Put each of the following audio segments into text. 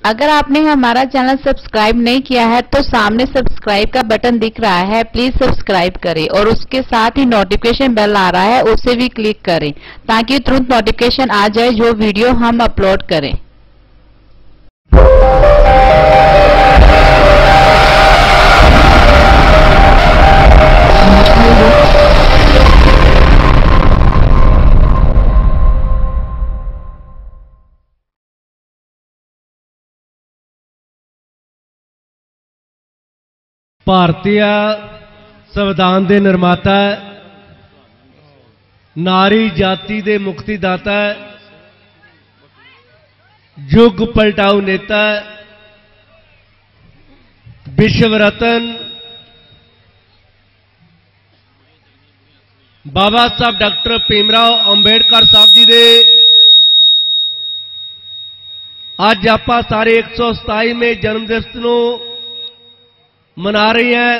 अगर आपने हमारा चैनल सब्सक्राइब नहीं किया है तो सामने सब्सक्राइब का बटन दिख रहा है, प्लीज सब्सक्राइब करें और उसके साथ ही नोटिफिकेशन बेल आ रहा है उसे भी क्लिक करें ताकि तुरंत नोटिफिकेशन आ जाए जो वीडियो हम अपलोड करें। भारतीय संविधान के निर्माता, नारी जाति के मुक्तिदाता, युग पलटाऊ नेता, विश्व रत्न बाबा साहब डॉक्टर भीमराव अंबेडकर साहब जी दे अज आप सारे 127वें जन्म दिवस नूं मना रही है।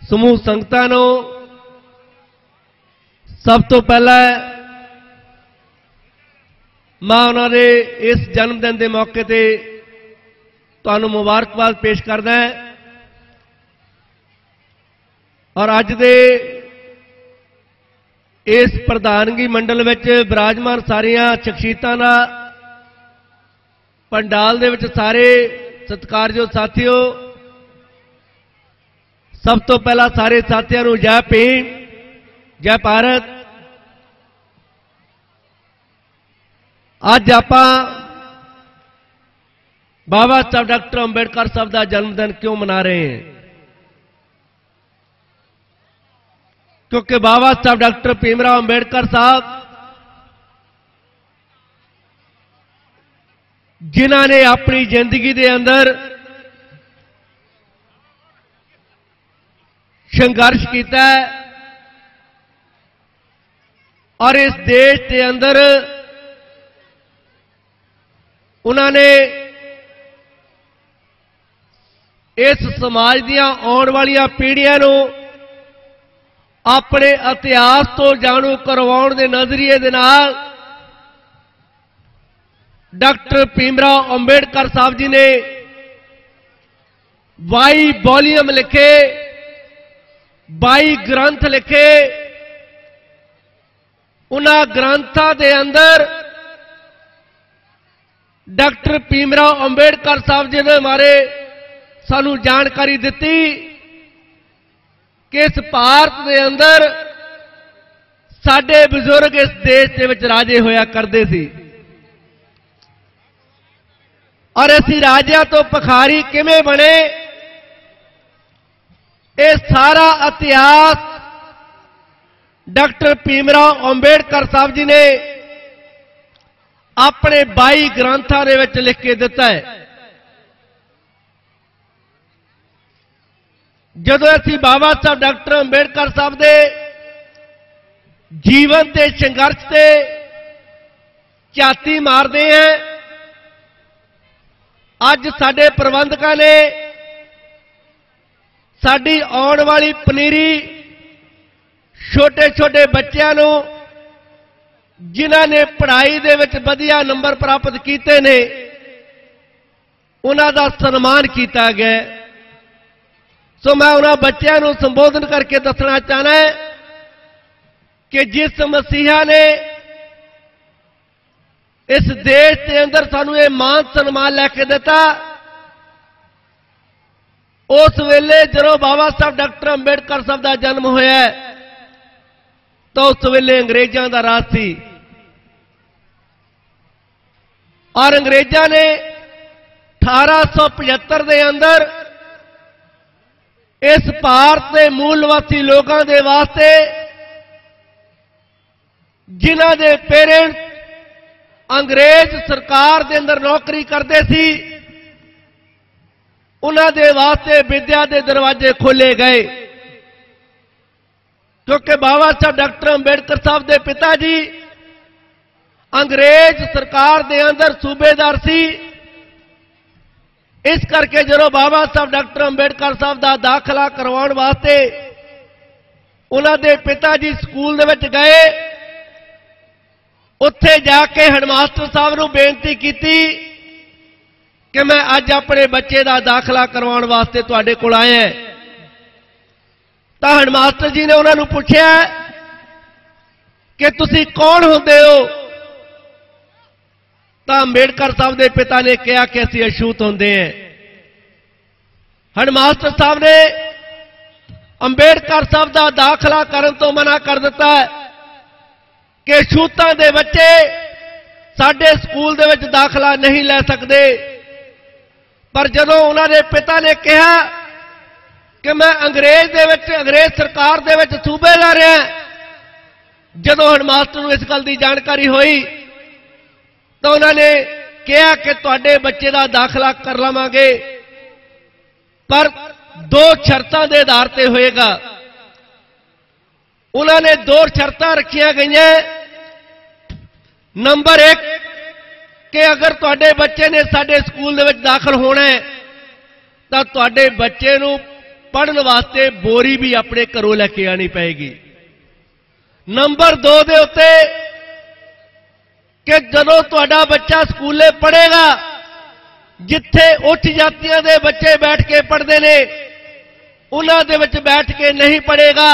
समूह संगतां नूं सब तो पहला मैं उन्होंने इस जन्मदिन के मौके ते तुहानूं मुबारकबाद पेश करदा है और अज दे इस प्रधानगी मंडल विच विराजमान सारियां शख्सियतां दा पंडाल दे विच सारे सत्कारयोग साथियों, सब तो पहला सारे साथियों को जय भीम, जय भारत। अज आप बाबा साहब डॉक्टर अंबेडकर साहब का जन्मदिन क्यों मना रहे हैं? क्योंकि बाबा साहब डॉक्टर भीमराव अंबेडकर साहब जिन्हां ने अपनी जिंदगी के अंदर संघर्ष किया और इस देश के अंदर उन्होंने इस समाज दियां आने वाली पीढ़ियां नूं अपने इतिहास तो जाणू करवाउण दे नजरिए दे नाल डॉक्टर भीमराव अंबेडकर साहब जी ने 22 वॉल्यूम लिखे, 22 ग्रंथ लिखे। उन्हां ग्रंथां दे अंदर डॉक्टर भीमराव अंबेडकर साहब जी ने हमारे सानू जानकारी दिती कि इस भारत के अंदर साडे बुजुर्ग इस देश के विच राजे होया करते सी और असीं राजियां तो पखारी किवें बने, ये सारा इतिहास डॉक्टर भीमराव अंबेडकर साहब जी ने अपने 22 ग्रंथां दे विच लिख के दिता है। जदों असीं बाबा साहब डॉक्टर अंबेडकर साहब दे जीवन के संघर्ष से झाती मारते हैं, अज साडे प्रबंधकां ने साडी आउण वाली पनीरी छोटे छोटे बच्चों नूं जिन्हां ने पढ़ाई दे विच वधिया नंबर प्राप्त कीते ने उन्हां दा सन्मान किया गया। सो मैं उन्हां बच्चों नूं संबोधन करके दसना चाहना है कि जिस मसीहा ने इस देश के अंदर सानू ये मान सन्मान लैके दिता, उस वेले जदों बाबा साहब डॉक्टर अंबेडकर साहब का जन्म होया तो उस वेले अंग्रेजों का राज सी और अंग्रेजों ने 1875 के अंदर इस भारत के मूलवासी लोगों के वास्ते जिन्हां दे पेरेंट्स अंग्रेज सरकार के अंदर नौकरी करते सी, उन्हां दे वास्ते विद्या के दरवाजे खोले गए। क्योंकि बाबा साहब डॉक्टर अंबेडकर साहब के पिता जी अंग्रेज सरकार के अंदर सूबेदार सी। इस करके जो बाबा साहब डॉक्टर अंबेडकर साहब का दाखला करवाने वास्ते उन्होंने पिता जी स्कूल दे विच गए, उत्थे जाके हेडमास्टर साहब नूं बेनती की कि मैं अज अपने बच्चे का दाखला करवाने वास्ते तुहाडे कोल आया है। तो हेडमास्टर जी ने उन्होंने पूछा कि तुसी कौन होंदे हो? तो अंबेडकर साहब के पिता ने कहा कि असीं अछूत होंदे हैं। हेडमास्टर साहब ने अंबेडकर साहब का दाखला करन तो मना कर दिता है कि अछूतां दे बच्चे साडे स्कूल दे विच दाखला नहीं ले सकते। पर जदों उन्होंने पिता ने कहा कि मैं अंग्रेज सरकार दे विच सूबेदार रहा, जदों हेडमास्टर नूं इस गल की जानकारी हुई तो उन्होंने कहा कि तुहाडे बच्चे का दाखला कर लवांगे, पर 2 शर्तां दे आधार ते होएगा। उन्होंने 2 शर्तां रखिया गई। नंबर 1 कि अगर तुहाडे बच्चे ने साडे स्कूल दे विच दाखल होना है तो तुहाडे बच्चे नूं पढ़न वास्ते बोरी भी अपने घरों लैके आनी पएगी। नंबर 2 दे उत्ते कि जदों तुहाडा बच्चा स्कूले पढ़ेगा, जिथे उच्च जातियां दे बच्चे बैठ के पढ़ते ने उन्हां दे विच बैठ के नहीं पढ़ेगा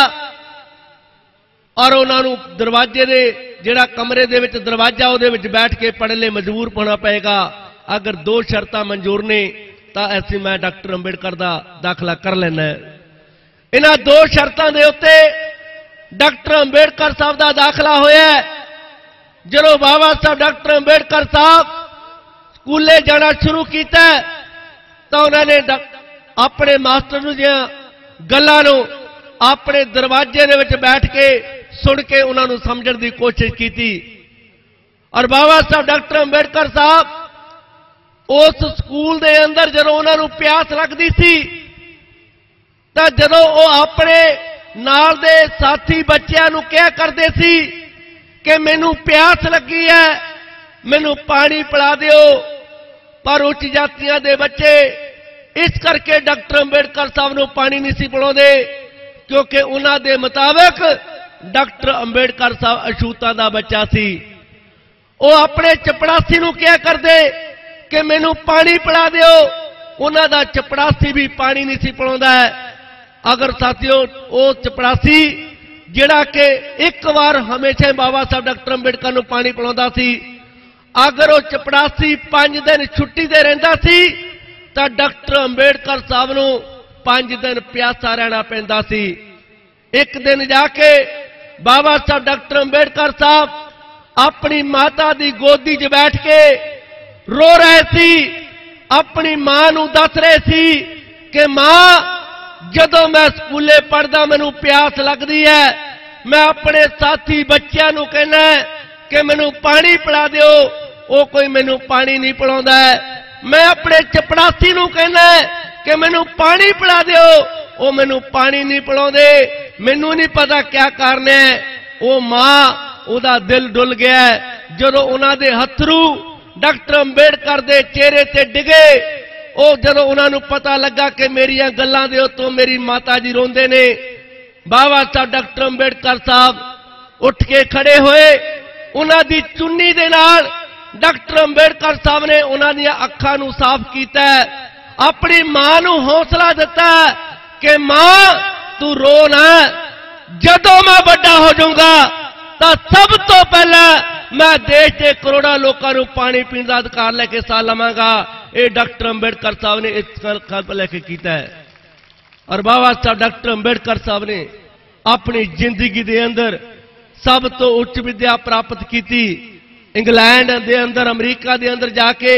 और उन्होंने दरवाजे दे जिहड़ा कमरे दे विच दरवाजा उहदे विच बैठ के पढ़ने मजबूर होना पएगा। अगर 2 शर्तां मंजूर ने तो ऐसी मैं डॉक्टर अंबेडकर का दाखला कर लेना है। इन्हां 2 शर्तां दे उत्ते डॉक्टर अंबेडकर साहब का दाखला होया। जदों बाबा साहब डॉक्टर अंबेडकर साहब स्कूले जाना शुरू किया तो उन्होंने अपने मास्टर नूं जिहां गल्लां नूं अपने दरवाजे दे विच बैठ के सुन के उन्होंने समझण की कोशिश की। और बाबा साहब डॉक्टर अंबेडकर साहब उस स्कूल दे अंदर जदों उन्होंने प्यास लगती सी तो जदों वो अपने नाल दे साथी बच्चों नूं कहा करते सी कि मैनू प्यास लगी है, मैनू पानी पिला दिओ, पर उच्च जातियां दे बच्चे इस करके डॉक्टर अंबेडकर साहब नूं पानी नहीं सी पिलाउंदे क्योंकि उन्हां दे मुताबिक डॉक्टर अंबेडकर साहब अछूतां दा बच्चा सी। वो अपने चपड़ासी नूं कहा करदे कि मैनू पानी पिला दिओ, उन्हां दा चपड़ासी भी पानी नहीं सी पिलाउंदा है। अगर साथियों वो चपड़ासी जिहड़ा कि एक बार हमेशा बाबा साहब डॉक्टर अंबेडकर नूं पानी पिलाउंदा सी, अगर वो चपड़ासी 5 दिन छुट्टी ते रहिंदा सी तो डॉक्टर अंबेडकर साहब नूं 5 दिन प्यासा रहना पैंदा सी। एक दिन जाके बाबा साहब डॉक्टर अंबेडकर साहब अपनी माता की गोदी 'च बैठ के रो रहे सी, अपनी मां नूं दस रहे सी कि मां जदों मैं स्कूले पढ़दा मैनू प्यास लगती है, मैं अपने साथी बच्चों नूं कहना कि मैनू पानी पिला दिओ, वो कोई मैनू पानी नहीं पिलाउंदा है। मैं अपने चपड़ासी नूं कहना कि मैनू पानी पिला दिओ, वो मैनू पानी नहीं पिलाउंदे, मैनू नहीं पता क्या कारण है। वो मां उहदा दिल डुल गया जदों उन्हां दे हथरू डॉक्टर अंबेडकर दे चेहरे ते डिगे। वो जदों उन्होंने पता लगा कि मेरिया गल्लां दे उत्तों मेरी माता जी रोंदे ने, बाबा साहब डॉक्टर अंबेडकर साहब उठ के खड़े होए, उन्हां दी चुन्नी दे नाल डॉक्टर अंबेडकर साहब ने उन्हां दी अखां नूं साफ कीता, अपनी मां नूं हौसला दिता कि मां तू रो ना, जदों मैं बड़ा हो जाऊंगा तो सब तो पहला मैं देश के करोड़ों लोगों को पानी पीने का अधिकार लेके साथ लवांगा। ये डॉक्टर अंबेडकर साहब ने इस संकल्प लेके किया है। और बाबा साहब डॉक्टर अंबेडकर साहब ने अपनी जिंदगी के अंदर सब तो उच्च विद्या प्राप्त की। इंग्लैंड के अंदर अमरीका के अंदर जाके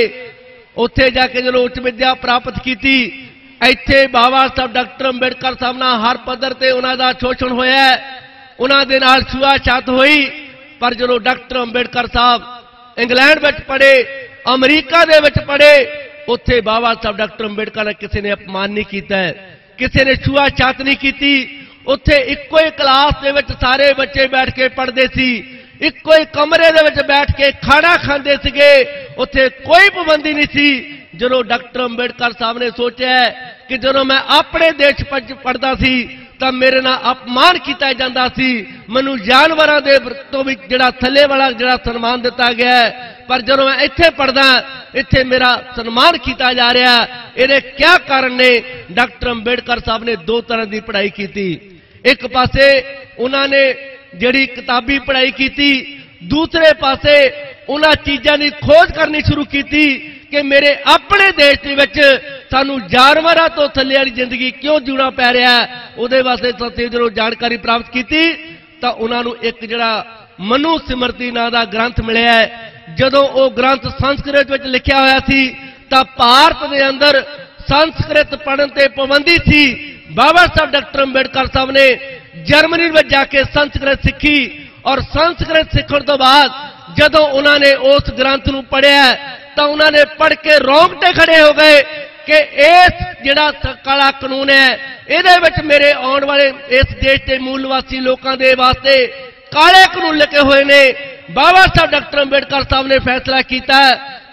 उत्थे जाके जो उच्च विद्या प्राप्त की, इत्थे बाबा साहब डॉक्टर अंबेडकर साहब नाल हर पद्धर ते उन्हां दा शोषण होया, उन्हां दे नाल छूआछात हुई। पर जो डॉक्टर अंबेडकर साहब इंग्लैंड में पढ़े, अमरीका दे विच पढ़े, उत्थे बाबा साहब डॉक्टर अंबेडकर ने किसी ने अपमान नहीं किया, किसी ने छूआछात नहीं की। उत्थे इक्को ही क्लास दे विच सारे बच्चे बैठ के पढ़ते सी, इक्को ही कमरे दे विच बैठ के खाना खाते सीगे, उत्थे कोई पाबंदी नहीं सी। जो डॉक्टर अंबेडकर साहब ने सोचा कि जो मैं अपने देश पढ़ता सी तो मेरे नाल अपमान किया जाता सी, मैनू जानवरों के तो भी जिहड़ा थले वाला जिहड़ा सन्मान दिता गया है, पर जो मैं इत्थे पढ़दा इत्थे मेरा सन्मान किया जा रहा है, इहदे क्या कारण ने? डॉक्टर अंबेडकर साहब ने दो तरह की पढ़ाई की। एक पासे उन्होंने जिहड़ी किताबी पढ़ाई की, दूसरे पासे उन्हां चीज़ां की खोज करनी शुरू की कि मेरे अपने देश दे विच सानू जानवरां तो थल्ले वाली जिंदगी क्यों जीना पै रहा है। उहदे वास्ते साथी जो जानकारी प्राप्त की तो उन्होंने एक जिहड़ा मनु सिमरती नां दा ग्रंथ मिलिया है। जदों वो ग्रंथ संस्कृत विच लिखिया होया सी तां भारत दे अंदर संस्कृत पढ़न ते पाबंदी थी। बाबा साहब डॉक्टर अंबेडकर साहब ने जर्मनी में जाके संस्कृत सीखी और संस्कृत सीखण तो बाद जदों उन्होंने उस ग्रंथ नूं पढ़िया तो उन्होंने पढ़ के रोंगटे खड़े हो गए कि इस जिहड़ा काला कानून है इहदे विच मेरे आउण वाले इस देश के मूल निवासी लोगों के वास्ते काले कानून लिखे हुए ने। बाबा साहब डॉक्टर अंबेडकर साहब ने फैसला किया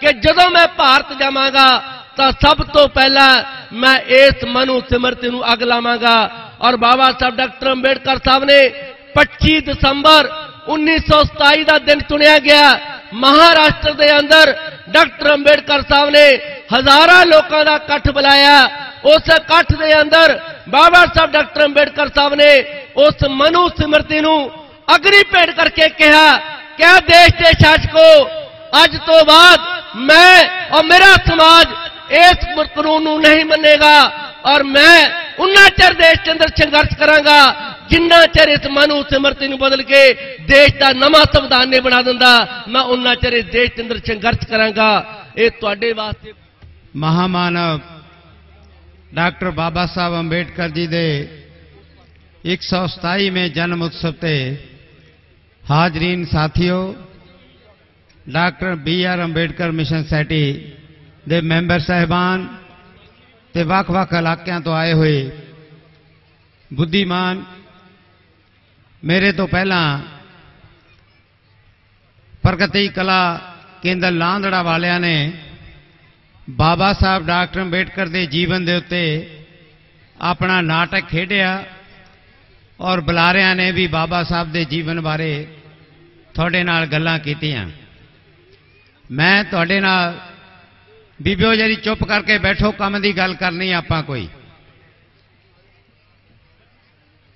कि जदों मैं भारत जावांगा तो सब तो पहला मैं इस मनु सिमरती नूं अग लावांगा। और बाबा साहब डॉक्टर अंबेडकर साहब ने 25 दिसंबर 1927 का दिन चुनिया गया। महाराष्ट्र के अंदर डॉक्टर अंबेडकर साहब ने हजारों लोगों का इकट्ठ बुलाया। उस इकट्ठ के अंदर बाबा साहब डॉक्टर अंबेडकर साहब ने उस मनु सिमरती नूं अग्नि भेंट करके कहा, क्या देश के शासकों, अज तो बाद मैं और मेरा समाज इस कानून नूं नहीं मनेगा और मैं उन्ना चਿਰ देश के अंदर संघर्ष करांगा जिन्ना चਿਰ इस मनु सिमरती नूं बदल के देश का नवा संविधान नहीं बना दिंदा। मैं उन्ना चਿਰ इस देश के अंदर संघर्ष करांगा। ये तुहाडे वास्ते महामानव डॉक्टर बाबा साहब अंबेडकर जी दे 127वें जन्म उत्सव ते हाजरीन साथियों, doctor BR Ambedkar mission society दे मैंबर साहिबान ते वख-वख इलाकों तो आए हुए बुद्धिमान, मेरे तो पहला प्रगति कला केंद्र लांदड़ा वालिया ने बाबा साहब डॉक्टर अंबेडकर के जीवन के उत्ते अपना नाटक खेडिया और बुलारिया ने भी बाबा साहब के जीवन बारे थोड़े नाल गल्लां कीतियां। मैं थोड़े नाल बीबियो जी चुप करके बैठो, काम की गल करनी आपां कोई।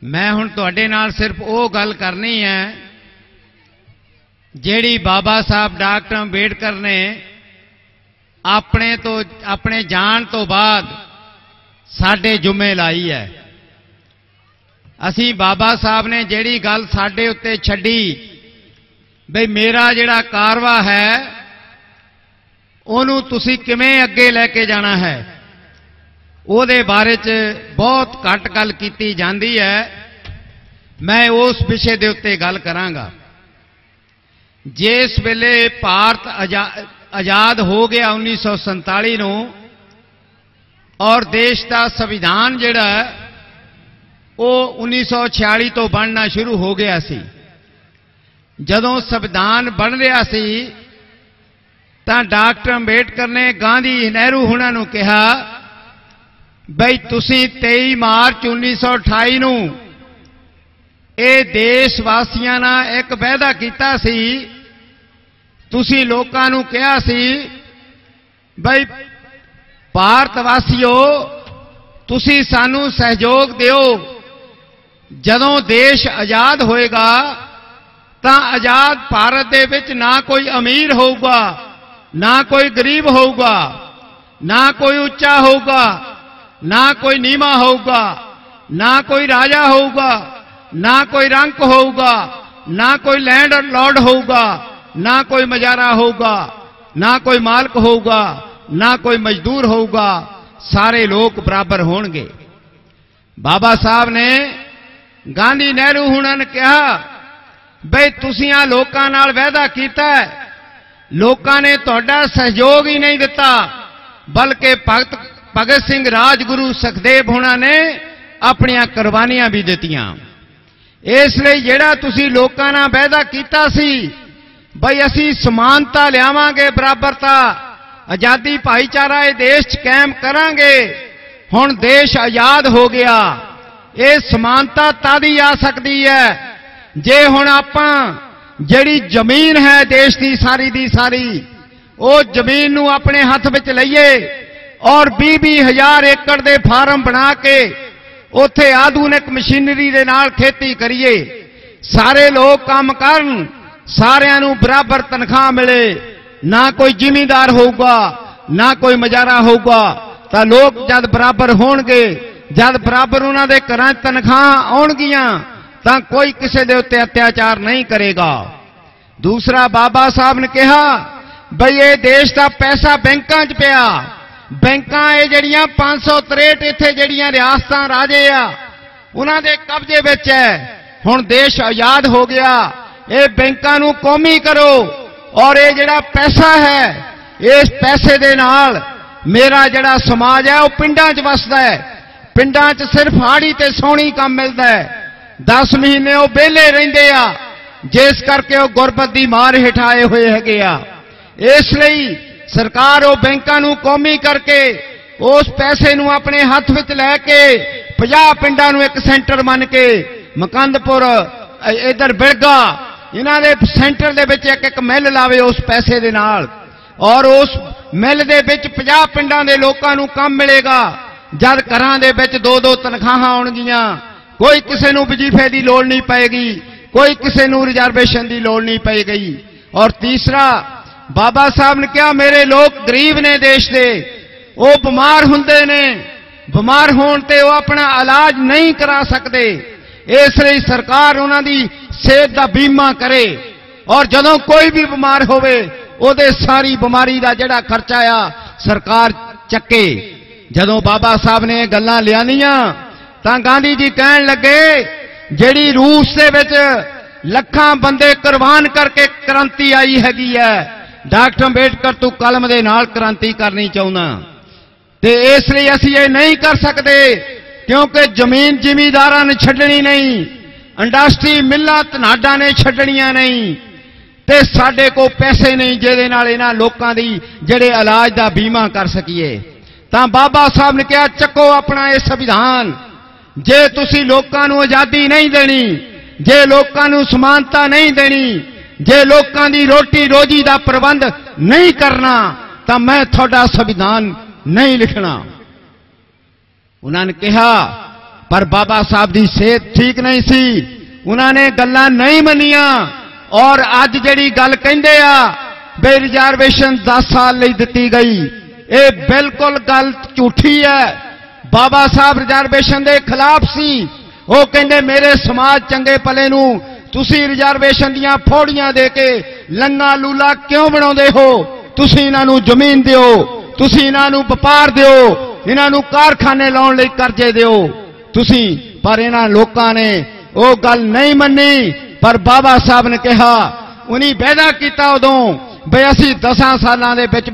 मैं हुण तुहाडे नाल सिर्फ वो गल करनी है जिहड़ी बाबा साहब डॉक्टर अंबेडकर ने अपने जान तो बाद साडे जुम्मे लाई है। असी बाबा साहब ने जिहड़ी गल साडे उत्ते छड्डी बई मेरा जिहड़ा कारवा है ਉਹਨੂੰ ਤੁਸੀਂ ਕਿਵੇਂ ਅੱਗੇ ਲੈ ਕੇ ਜਾਣਾ ਹੈ, ਉਹਦੇ ਬਾਰੇ 'ਚ ਬਹੁਤ ਘੱਟ ਗੱਲ ਕੀਤੀ ਜਾਂਦੀ ਹੈ। ਮੈਂ ਉਸ ਵਿਸ਼ੇ ਦੇ ਉੱਤੇ ਗੱਲ ਕਰਾਂਗਾ। ਜਿਸ ਵੇਲੇ ਭਾਰਤ ਆਜ਼ਾਦ ਹੋ ਗਿਆ 1947 ਨੂੰ ਔਰ ਦੇਸ਼ ਦਾ ਸੰਵਿਧਾਨ ਜਿਹੜਾ ਉਹ 1946 ਤੋਂ ਬਣਨਾ ਸ਼ੁਰੂ ਹੋ ਗਿਆ ਸੀ। ਜਦੋਂ ਸੰਵਿਧਾਨ ਬਣ ਰਿਹਾ ਸੀ ਤਾਂ डॉक्टर अंबेडकर ने गांधी नेहरू हुणां नूं कहा बई तुसीं 23 मार्च 1928 नूं ਇਹ देश वासियां नाल एक वायदा कीता सी। तुसीं लोकां नूं कहा सी बई भारत वासियो तुसीं सानूं सहयोग दिओ, जदों देश आजाद होएगा तां आजाद भारत दे विच ना कोई अमीर होऊगा ना कोई गरीब होगा, ना कोई उच्चा होगा, ना कोई नीमा होगा, ना कोई राजा होगा, ना कोई रंक होगा, ना कोई लैंड लॉर्ड होगा, ना कोई मजारा होगा, ना कोई मालिक होगा, ना कोई मजदूर होगा, सारे लोग बराबर होंगे। बाबा साहब ने गांधी नेहरू हुणां ने कहा बई तुसीं आ लोकां नाल वायदा कीता है, लोकां ने तुहाडा सहयोग ही नहीं दिता बल्कि भगत सिंह राजगुरु सुखदेव हुणां ने अपनियां कुर्बानियां भी दित्तियां। इसलिए जिहड़ा तुसीं लोकां नाल वायदा कीता सी बई असीं समानता लियावांगे, बराबरता, आजादी, भाईचारा इह देश च कायम करांगे, हुण देश आजाद हो गया। ये समानता तद ही आ सकती है जे हुण आपां जिहड़ी जमीन है देश की सारी ਉਹ ਜ਼ਮੀਨ ਨੂੰ ਆਪਣੇ ਹੱਥ ਵਿੱਚ ਲਈਏ ਔਰ 20,000 ਏਕੜ ਦੇ ਫਾਰਮ ਬਣਾ ਕੇ ਉੱਥੇ ਆਧੁਨਿਕ ਮਸ਼ੀਨਰੀ ਦੇ ਨਾਲ ਖੇਤੀ ਕਰੀਏ। ਸਾਰੇ ਲੋਕ ਕੰਮ ਕਰਨ, ਸਾਰਿਆਂ ਨੂੰ ਬਰਾਬਰ ਤਨਖਾਹ ਮਿਲੇ, ਨਾ ਕੋਈ ਜ਼ਿਮੀਂਦਾਰ ਹੋਊਗਾ ਨਾ ਕੋਈ ਮਜ਼ਾਰਾ ਹੋਊਗਾ। ਤਾਂ ਲੋਕ ਜਦ ਬਰਾਬਰ ਹੋਣਗੇ, ਜਦ ਬਰਾਬਰ ਉਹਨਾਂ ਦੇ ਘਰਾਂ 'ਚ ਤਨਖਾਹ ਆਉਣਗੀਆਂ ਤਾਂ ਕੋਈ ਕਿਸੇ ਦੇ ਉੱਤੇ ਅਤਿਆਚਾਰ ਨਹੀਂ ਕਰੇਗਾ। ਦੂਸਰਾ, ਬਾਬਾ ਸਾਹਿਬ ਨੇ ਕਿਹਾ ਬਈ ਇਹ ਦੇਸ਼ ਦਾ ਪੈਸਾ ਬੈਂਕਾਂ 'ਚ ਪਿਆ, ਬੈਂਕਾਂ ਇਹ ਜਿਹੜੀਆਂ 563 ਇੱਥੇ ਜਿਹੜੀਆਂ ਰਿਆਸਤਾਂ ਰਾਜੇ ਆ ਉਹਨਾਂ ਦੇ ਕਬਜ਼ੇ ਵਿੱਚ ਹੈ। ਹੁਣ ਦੇਸ਼ ਆਜ਼ਾਦ ਹੋ ਗਿਆ, ਇਹ ਬੈਂਕਾਂ ਨੂੰ ਕੌਮੀ ਕਰੋ ਔਰ ਇਹ ਜਿਹੜਾ ਪੈਸਾ ਹੈ, ਇਸ ਪੈਸੇ ਦੇ ਨਾਲ ਮੇਰਾ ਜਿਹੜਾ ਸਮਾਜ ਹੈ ਉਹ ਪਿੰਡਾਂ 'ਚ ਵਸਦਾ ਹੈ। ਪਿੰਡਾਂ 'ਚ ਸਿਰਫ ਹਾੜੀ ਤੇ ਸੌਣੀ ਕੰਮ ਮਿਲਦਾ ਹੈ, 10 ਮਹੀਨੇ ਉਹ ਵਿਹਲੇ ਰਹਿੰਦੇ ਆ, ਜਿਸ ਕਰਕੇ ਉਹ ਗੁਰਬਤ ਦੀ ਮਾਰ ਹੇਠਾਏ ਹੋਏ ਹੈਗੇ ਆ। ਇਸ ਲਈ ਸਰਕਾਰ ਉਹ ਬੈਂਕਾਂ ਨੂੰ ਕੌਮੀ ਕਰਕੇ ਉਸ ਪੈਸੇ ਨੂੰ ਆਪਣੇ ਹੱਥ ਵਿੱਚ ਲੈ ਕੇ 50 ਪਿੰਡਾਂ ਨੂੰ ਇੱਕ ਸੈਂਟਰ ਮੰਨ ਕੇ ਮਕੰਦਪੁਰ, ਇਧਰ ਬਿਲਗਾ, ਇਹਨਾਂ ਦੇ ਸੈਂਟਰ ਦੇ ਵਿੱਚ ਇੱਕ ਮਿੱਲ ਲਾਵੇ ਉਸ ਪੈਸੇ ਦੇ ਨਾਲ ਔਰ ਉਸ ਮਿੱਲ ਦੇ ਵਿੱਚ 50 ਪਿੰਡਾਂ ਦੇ ਲੋਕਾਂ ਨੂੰ ਕੰਮ ਮਿਲੇਗਾ। ਜਦ ਘਰਾਂ ਦੇ ਵਿੱਚ 2-2 ਤਨਖਾਹਾਂ ਆਉਣਗੀਆਂ, ਕੋਈ ਕਿਸੇ ਨੂੰ ਵਜ਼ੀਫੇ ਦੀ ਲੋੜ ਨਹੀਂ ਪਏਗੀ, ਕੋਈ ਕਿਸੇ ਨੂੰ ਰਿਜ਼ਰਵੇਸ਼ਨ ਦੀ ਲੋੜ ਨਹੀਂ ਪਏਗੀ। ਔਰ ਤੀਸਰਾ, ਬਾਬਾ ਸਾਹਿਬ ਨੇ ਕਿਹਾ ਮੇਰੇ ਲੋਕ ਗਰੀਬ ਨੇ ਦੇਸ਼ ਦੇ, ਉਹ ਬਿਮਾਰ ਹੁੰਦੇ ਨੇ, ਬਿਮਾਰ ਹੋਣ ਤੇ ਉਹ ਆਪਣਾ ਇਲਾਜ ਨਹੀਂ ਕਰਾ ਸਕਦੇ, ਇਸ ਲਈ ਸਰਕਾਰ ਉਹਨਾਂ ਦੀ ਸਿਹਤ ਦਾ ਬੀਮਾ ਕਰੇ ਔਰ ਜਦੋਂ ਕੋਈ ਵੀ ਬਿਮਾਰ ਹੋਵੇ ਉਹਦੇ ਸਾਰੀ ਬਿਮਾਰੀ ਦਾ ਜਿਹੜਾ ਖਰਚਾ ਆ ਸਰਕਾਰ ਚੱਕੇ। ਜਦੋਂ ਬਾਬਾ ਸਾਹਿਬ ਨੇ ਇਹ ਗੱਲਾਂ ਲਿਆਂਦੀਆਂ ਤਾਂ ਗਾਂਧੀ ਜੀ ਕਹਿਣ ਲੱਗੇ ਜਿਹੜੀ ਰੂਸ ਦੇ ਵਿੱਚ ਲੱਖਾਂ ਬੰਦੇ ਕੁਰਬਾਨ ਕਰਕੇ ਕ੍ਰਾਂਤੀ ਆਈ ਹੈਗੀ ਹੈ, ਡਾਕਟਰ ਅੰਬੇਡਕਰ ਤੂੰ ਕਲਮ ਦੇ ਨਾਲ ਕ੍ਰਾਂਤੀ ਕਰਨੀ ਚਾਹੁੰਦਾ ਤੇ ਇਸ ਲਈ ਅਸੀਂ ਇਹ ਨਹੀਂ ਕਰ ਸਕਦੇ ਕਿਉਂਕਿ ਜ਼ਮੀਨ ਜ਼ਿਮੀਂਦਾਰਾਂ ਨੇ ਛੱਡਣੀ ਨਹੀਂ, ਇੰਡਸਟਰੀ ਮਿੱਲਾਂ ਧਨਾਡਾਂ ਨੇ ਛੱਡਣੀਆਂ ਨਹੀਂ ਤੇ ਸਾਡੇ ਕੋਲ ਪੈਸੇ ਨਹੀਂ ਜਿਹਦੇ ਨਾਲ ਇਹਨਾਂ ਲੋਕਾਂ ਦੀ ਜਿਹੜੇ ਇਲਾਜ ਦਾ ਬੀਮਾ ਕਰ ਸਕੀਏ। ਤਾਂ ਬਾਬਾ ਸਾਹਿਬ ਨੇ ਕਿਹਾ ਚੱਕੋ ਆਪਣਾ ਇਹ ਸੰਵਿਧਾਨ, ਜੇ ਤੁਸੀਂ ਲੋਕਾਂ ਨੂੰ ਆਜ਼ਾਦੀ ਨਹੀਂ ਦੇਣੀ, ਜੇ ਲੋਕਾਂ ਨੂੰ ਸਮਾਨਤਾ ਨਹੀਂ ਦੇਣੀ, ਜੇ ਲੋਕਾਂ ਦੀ ਰੋਟੀ ਰੋਜੀ ਦਾ ਪ੍ਰਬੰਧ ਨਹੀਂ ਕਰਨਾ ਤਾਂ ਮੈਂ ਤੁਹਾਡਾ ਸੰਵਿਧਾਨ ਨਹੀਂ ਲਿਖਣਾ। ਉਹਨਾਂ ਨੇ ਕਿਹਾ ਪਰ ਬਾਬਾ ਸਾਹਿਬ ਦੀ ਸਿਹਤ ਠੀਕ ਨਹੀਂ ਸੀ, ਉਹਨਾਂ ਨੇ ਗੱਲਾਂ ਨਹੀਂ ਮੰਨੀਆਂ ਔਰ ਅੱਜ ਜਿਹੜੀ ਗੱਲ ਕਹਿੰਦੇ ਆ ਬਈ ਰਿਜ਼ਰਵੇਸ਼ਨ 10 ਸਾਲ ਲਈ ਦਿੱਤੀ ਗਈ, ਇਹ ਬਿਲਕੁਲ ਗੱਲ ਝੂਠੀ ਹੈ। ਬਾਬਾ ਸਾਹਿਬ ਰਿਜ਼ਰਵੇਸ਼ਨ ਦੇ ਖਿਲਾਫ ਸੀ, ਉਹ ਕਹਿੰਦੇ ਮੇਰੇ ਸਮਾਜ ਚੰਗੇ ਭਲੇ ਨੂੰ ਤੁਸੀਂ ਰਿਜ਼ਰਵੇਸ਼ਨ ਦੀਆਂ ਫੋੜੀਆਂ ਦੇ ਕੇ ਲੰਗਾ ਲੂਲਾ ਕਿਉਂ ਬਣਾਉਂਦੇ ਹੋ? ਤੁਸੀਂ ਇਹਨਾਂ ਨੂੰ ਜ਼ਮੀਨ ਦਿਓ, ਤੁਸੀਂ ਇਹਨਾਂ ਨੂੰ ਵਪਾਰ ਦਿਓ, ਇਹਨਾਂ ਨੂੰ ਕਾਰਖਾਨੇ ਲਾਉਣ ਲਈ ਕਰਜ਼ੇ ਦਿਓ ਤੁਸੀਂ। ਪਰ ਇਹਨਾਂ ਲੋਕਾਂ ਨੇ ਉਹ ਗੱਲ ਨਹੀਂ ਮੰਨੀ। ਪਰ ਬਾਬਾ ਸਾਹਿਬ ਨੇ ਕਿਹਾ, ਉਹਨੀ ਵਾਅਦਾ ਕੀਤਾ ਉਦੋਂ ਬਈ ਅਸੀਂ 10 ਸਾਲਾਂ ਦੇ ਵਿੱਚ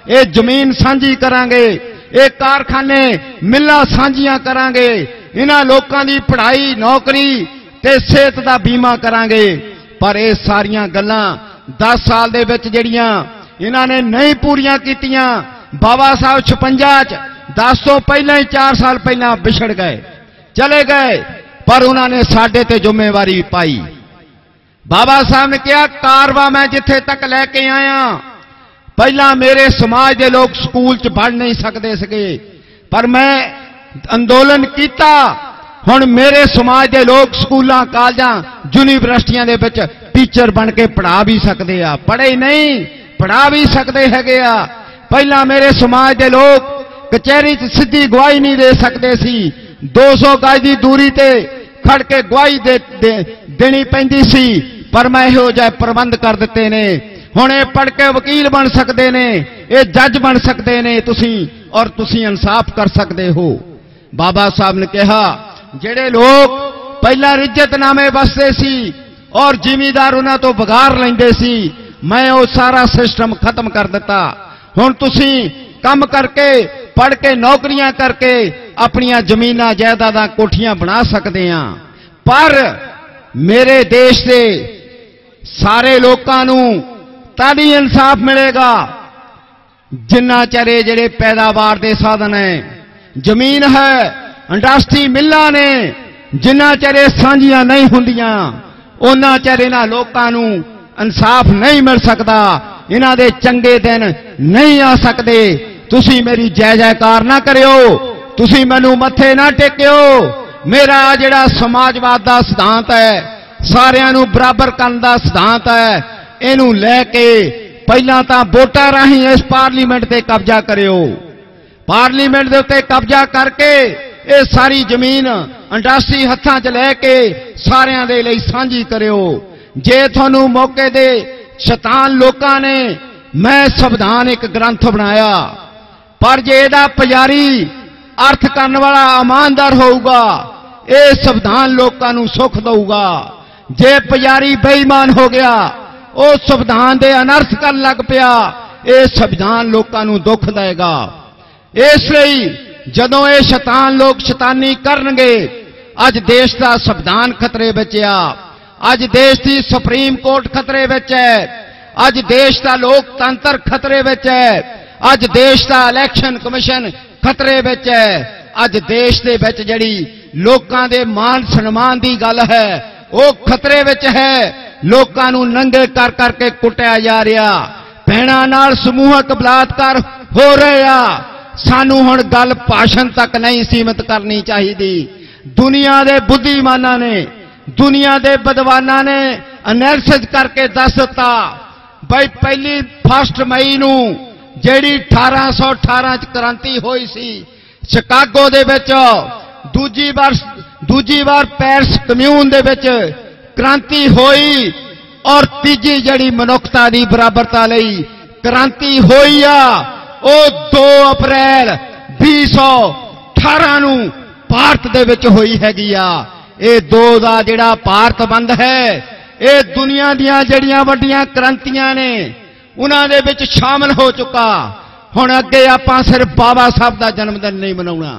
ਇਹ ਜ਼ਮੀਨ ਸਾਂਝੀ ਕਰਾਂਗੇ, ਇਹ ਕਾਰਖਾਨੇ ਮਿੱਲਾਂ ਸਾਂਝੀਆਂ ਕਰਾਂਗੇ, ਇਹਨਾਂ ਲੋਕਾਂ ਦੀ ਪੜ੍ਹਾਈ ਨੌਕਰੀ ਤੇ ਸਿਹਤ ਦਾ ਬੀਮਾ ਕਰਾਂਗੇ। ਪਰ ਇਹ ਸਾਰੀਆਂ ਗੱਲਾਂ 10 ਸਾਲ ਦੇ ਵਿੱਚ ਜਿਹੜੀਆਂ ਇਹਨਾਂ ਨੇ ਨਹੀਂ ਪੂਰੀਆਂ ਕੀਤੀਆਂ। ਬਾਬਾ ਸਾਹਿਬ 56 ਚ 10 ਤੋਂ ਪਹਿਲਾਂ ਹੀ 4 ਸਾਲ ਪਹਿਲਾਂ ਵਿਛੜ ਗਏ, ਚਲੇ ਗਏ, ਪਰ ਉਹਨਾਂ ਨੇ ਸਾਡੇ ਤੇ ਜ਼ਿੰਮੇਵਾਰੀ ਪਾਈ। ਬਾਬਾ ਸਾਹਿਬ ਨੇ ਕਿਹਾ ਕਾਰਵਾ ਮੈਂ ਜਿੱਥੇ ਤੱਕ ਲੈ ਕੇ ਆਇਆ, ਪਹਿਲਾਂ ਮੇਰੇ ਸਮਾਜ ਦੇ ਲੋਕ ਸਕੂਲ 'ਚ ਪੜ੍ਹ ਨਹੀਂ ਸਕਦੇ ਸੀਗੇ, ਪਰ ਮੈਂ ਅੰਦੋਲਨ ਕੀਤਾ, ਹੁਣ ਮੇਰੇ ਸਮਾਜ ਦੇ ਲੋਕ ਸਕੂਲਾਂ ਕਾਲਜਾਂ ਯੂਨੀਵਰਸਿਟੀਆਂ ਦੇ ਵਿੱਚ ਟੀਚਰ ਬਣ ਕੇ ਪੜ੍ਹਾ ਵੀ ਸਕਦੇ ਆ, ਪੜ੍ਹੇ ਨਹੀਂ ਪੜ੍ਹਾ ਵੀ ਸਕਦੇ ਹੈਗੇ ਆ। ਪਹਿਲਾਂ ਮੇਰੇ ਸਮਾਜ ਦੇ ਲੋਕ ਕਚਹਿਰੀ 'ਚ ਸਿੱਧੀ ਗਵਾਹੀ ਨਹੀਂ ਦੇ ਸਕਦੇ ਸੀ, 200 ਗਜ ਦੀ ਦੂਰੀ ਤੇ ਖੜ ਕੇ ਗਵਾਹੀ ਦੇਣੀ ਪੈਂਦੀ ਸੀ, ਪਰ ਮੈਂ ਇਹੋ ਜਿਹੇ ਪ੍ਰਬੰਧ ਕਰ ਦਿੱਤੇ ਨੇ, ਹੁਣ ਇਹ ਪੜ੍ਹ ਕੇ ਵਕੀਲ ਬਣ ਸਕਦੇ ਨੇ, ਇਹ ਜੱਜ ਬਣ ਸਕਦੇ ਨੇ ਤੁਸੀਂ, ਔਰ ਤੁਸੀਂ ਇਨਸਾਫ ਕਰ ਸਕਦੇ ਹੋ। ਬਾਬਾ ਸਾਹਿਬ ਨੇ ਕਿਹਾ ਜਿਹੜੇ ਲੋਕ ਪਹਿਲਾਂ ਰਿਜਤਨਾਮੇ ਵਸਦੇ ਸੀ ਔਰ ਜ਼ਿਮੀਂਦਾਰ ਉਹਨਾਂ ਤੋਂ ਵਗਾਰ ਲੈਂਦੇ ਸੀ, ਮੈਂ ਉਹ ਸਾਰਾ ਸਿਸਟਮ ਖਤਮ ਕਰ ਦਿੱਤਾ। ਹੁਣ ਤੁਸੀਂ ਕੰਮ ਕਰਕੇ ਪੜ੍ਹ ਕੇ ਨੌਕਰੀਆਂ ਕਰਕੇ ਆਪਣੀਆਂ ਜ਼ਮੀਨਾਂ ਜਾਇਦਾਦਾਂ ਕੋਠੀਆਂ ਬਣਾ ਸਕਦੇ ਆ, ਪਰ ਮੇਰੇ ਦੇਸ਼ ਦੇ ਸਾਰੇ ਲੋਕਾਂ ਨੂੰ ਤਦ ਹੀ ਇਨਸਾਫ ਮਿਲੇਗਾ ਜਿੰਨਾ ਚਿਰ ਜਿਹੜੇ ਪੈਦਾਵਾਰ ਦੇ ਸਾਧਨ ਹੈ, ਜ਼ਮੀਨ ਹੈ, ਇੰਡਸਟਰੀ ਮਿੱਲਾਂ ਨੇ, ਜਿੰਨਾ ਚਿਰ ਸਾਂਝੀਆਂ ਨਹੀਂ ਹੁੰਦੀਆਂ ਉਹਨਾਂ ਚਿਰ ਇਹਨਾਂ ਲੋਕਾਂ ਨੂੰ इंसाफ नहीं मिल सकता, इन्हां दे चंगे दिन नहीं आ सकते। तुसी मेरी जय जयकार ना करियो, तुसी मैनू मत्थे ना टेकियो। मेरा जिहड़ा समाजवाद का सिद्धांत है, सारियां नू बराबर करन दा सिद्धांत है, इहनू लैके पहलां तां वोटां राहीं इस पार्लीमेंट ते कब्जा करियो। पार्लीमेंट दे उत्ते कब्जा करके ये सारी जमीन इंडस्ट्री हत्थां च लैके सारियां दे लई सांझी करियो। जे तुहानू मौके दे शैतान लोकां ने मैं संविधान एक ग्रंथ बनाया, पर जे इहदा पुजारी अर्थ करने वाला ईमानदार होगा, ये संविधान लोकां नू सुख देगा। जे पुजारी बेईमान हो गया, वो संविधान दे अनर्थ कर लग पिया, ये संविधान लोकां नू दुख देगा। इसलिए जदों ये शैतान लोग शैतानी करनगे, अज देश का संविधान खतरे विच आ, अज देश की सुप्रीम कोर्ट खतरे विच है, अज देश का लोकतंत्र खतरे विच है, अज देश का इलैक्शन कमिशन खतरे विच है, अज देश दे विच जिहड़ी लोकां दे मान सन्मान की गल है वो खतरे विच है। लोकां नू नंगे कर करके कुटिया जा रहा, भैणां नाल समूहक बलात्कार हो रहे आ। सानू हुण गल भाषण तक नहीं सीमित करनी चाहिए। दुनिया दे बुद्धिमानां ने, दुनिया दे विद्वानां ने एनालिसिस करके दस दिता बई पहली 1 मई नू जिहड़ी 1818 च क्रांति हुई सी शिकागो दे विच, दूजी बार पेरिस कम्यून दे विच क्रांति हुई, और तीजी जिहड़ी मनुखता दी बराबरता लई क्रांति हुई आ, वो 2 अप्रैल 2018 नू भारत दे विच हुई हैगी आ। ये 2 दा जिहड़ा भारत बंद है, ये दुनिया दीयां जिहड़ियां वड्डियां क्रांतियां ने उन्हां दे विच शामिल हो चुका। हुण अगे आपां सिर्फ बाबा साहब दा जन्मदिन नहीं मनाउणा,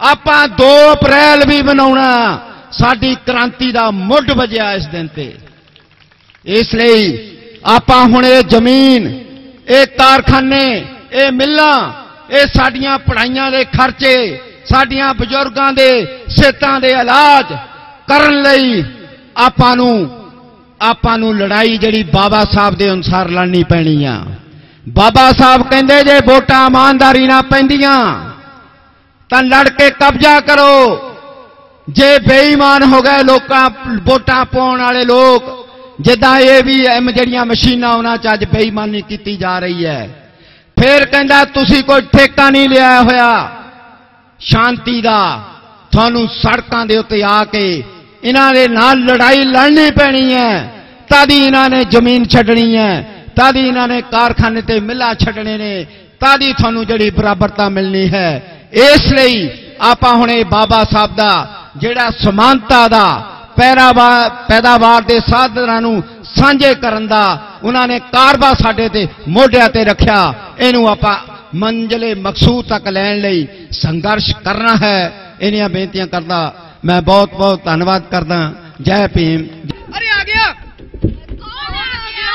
आपां 2 अप्रैल भी मनाउणा। साडी क्रांति दा मुੱਢ वजिया इस दिन ते। इसलिए आपां हुण ये जमीन, ये कारखाने, ये मिल्लां, ये साडियां पढ़ाइयां दे खर्चे, साडियां बजुर्गां दे सेहतां दे इलाज करन लई आपां नू लड़ाई जिहड़ी बाबा साहब दे अनुसार लड़नी पैनी आ। बाबा साहब कहंदे जे वोटां ईमानदारी नाल पैंदियां तां लड़ के कब्जा करो। जे बेईमान हो गए लोकां वोटां पाउण वाले लोग, जिद्दां EVM जिहड़ियां मशीनां उन्हां च अज बेईमानी कीती जा रही है, फिर कहंदा तुसीं कोई ठेका नहीं लिया होया शांति दा, तुहानू सड़कां दे उत्ते आके इन्हां दे नाल लड़ाई लड़नी पैनी है, तदी इन्हां ने जमीन छड्डनी है, तदी इन्हां ने कारखाने ते मिल्लां छड्डने ने, तदी तुहानू जिहड़ी बराबरता मिलनी है। इसलिए आपां हुणे बाबा साहब दा जिहड़ा समानता दा पैदावार दे साधनां नू सांझे करन दा उन्हां ने कारबा साडे ते मोढियां ते रखिया, इहनू आपां मंजिले मकसूद तक लैण लई संघर्ष करना है। इन्हियां बेनतियां करदा मैं बहुत बहुत धन्यवाद करदा। जय भीम। अरे आ गया, कौन आ गया?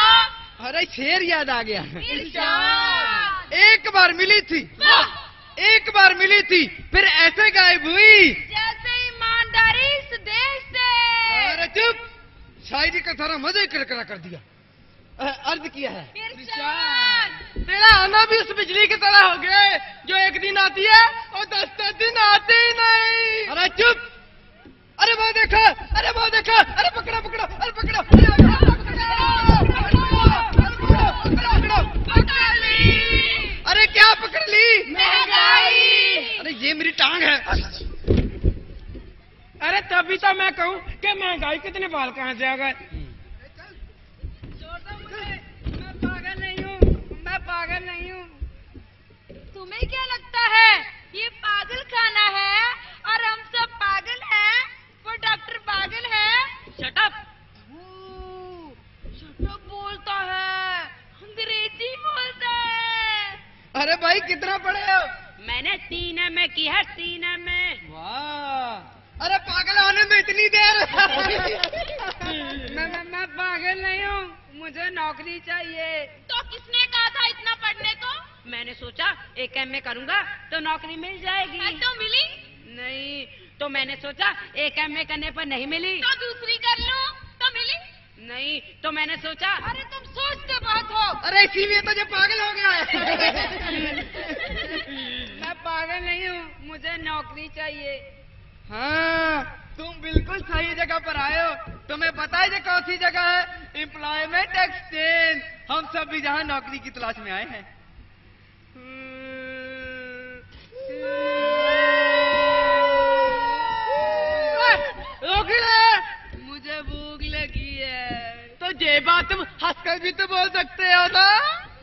अरे शेर याद आ गया। एक बार मिली थी, एक बार मिली थी, फिर ऐसे गायब हुई जैसे ईमानदारी इस देश से। अरे चुप, शायरी का सारा मजा ही करकरा कर दिया। अर्ज किया है तेरा आना भी उस बिजली की तरह हो गए जो एक दिन आती है और 10 दिन आती ही नहीं। अरे चुप, अरे वो देखा, अरे वो देखा, अरे पकड़ा पकड़ा, अरे पकड़ा, अरे क्या पकड़ ली? महंगाई। अरे ये मेरी टांग है। अरे तभी तो मैं कहूँ कि महंगाई कितने बाल कहाँ से आ गए। मैं पागल नहीं हूँ, मैं पागल नहीं हूँ। तुम्हें क्या लगता है ये पागल खाना है और हम सब पागल हैं? वो डॉक्टर पागल है। Shut up. शट अप बोलता है, अंग्रेजी बोलता है। अरे भाई कितना पढ़े हो? मैंने 3 MA की है, 3 MA। वाह, अरे पागल होने में इतनी देर। मैं पागल नहीं हूँ, मुझे नौकरी चाहिए। तो किसने कहा था इतना पढ़ने को? मैंने सोचा एक MA करूँगा तो नौकरी मिल जाएगी। तो मिली नहीं, तो मैंने सोचा एक MA करने पर नहीं मिली तो दूसरी कर लूँ, तो मिली नहीं, तो मैंने सोचा। अरे तुम सोचते बहुत हो। अरे इसीलिए तो जो पागल हो गया है। मैं पागल नहीं हूँ, मुझे नौकरी चाहिए। हाँ, तुम बिल्कुल सही जगह पर आए हो। तुम्हें पता है ये कौन सी जगह है? Employment exchange. हम सब भी जहाँ नौकरी की तलाश में आए हैं। मुझे भूख लगी है। तो ये बात तुम हंसकर भी तो बोल सकते हो ना।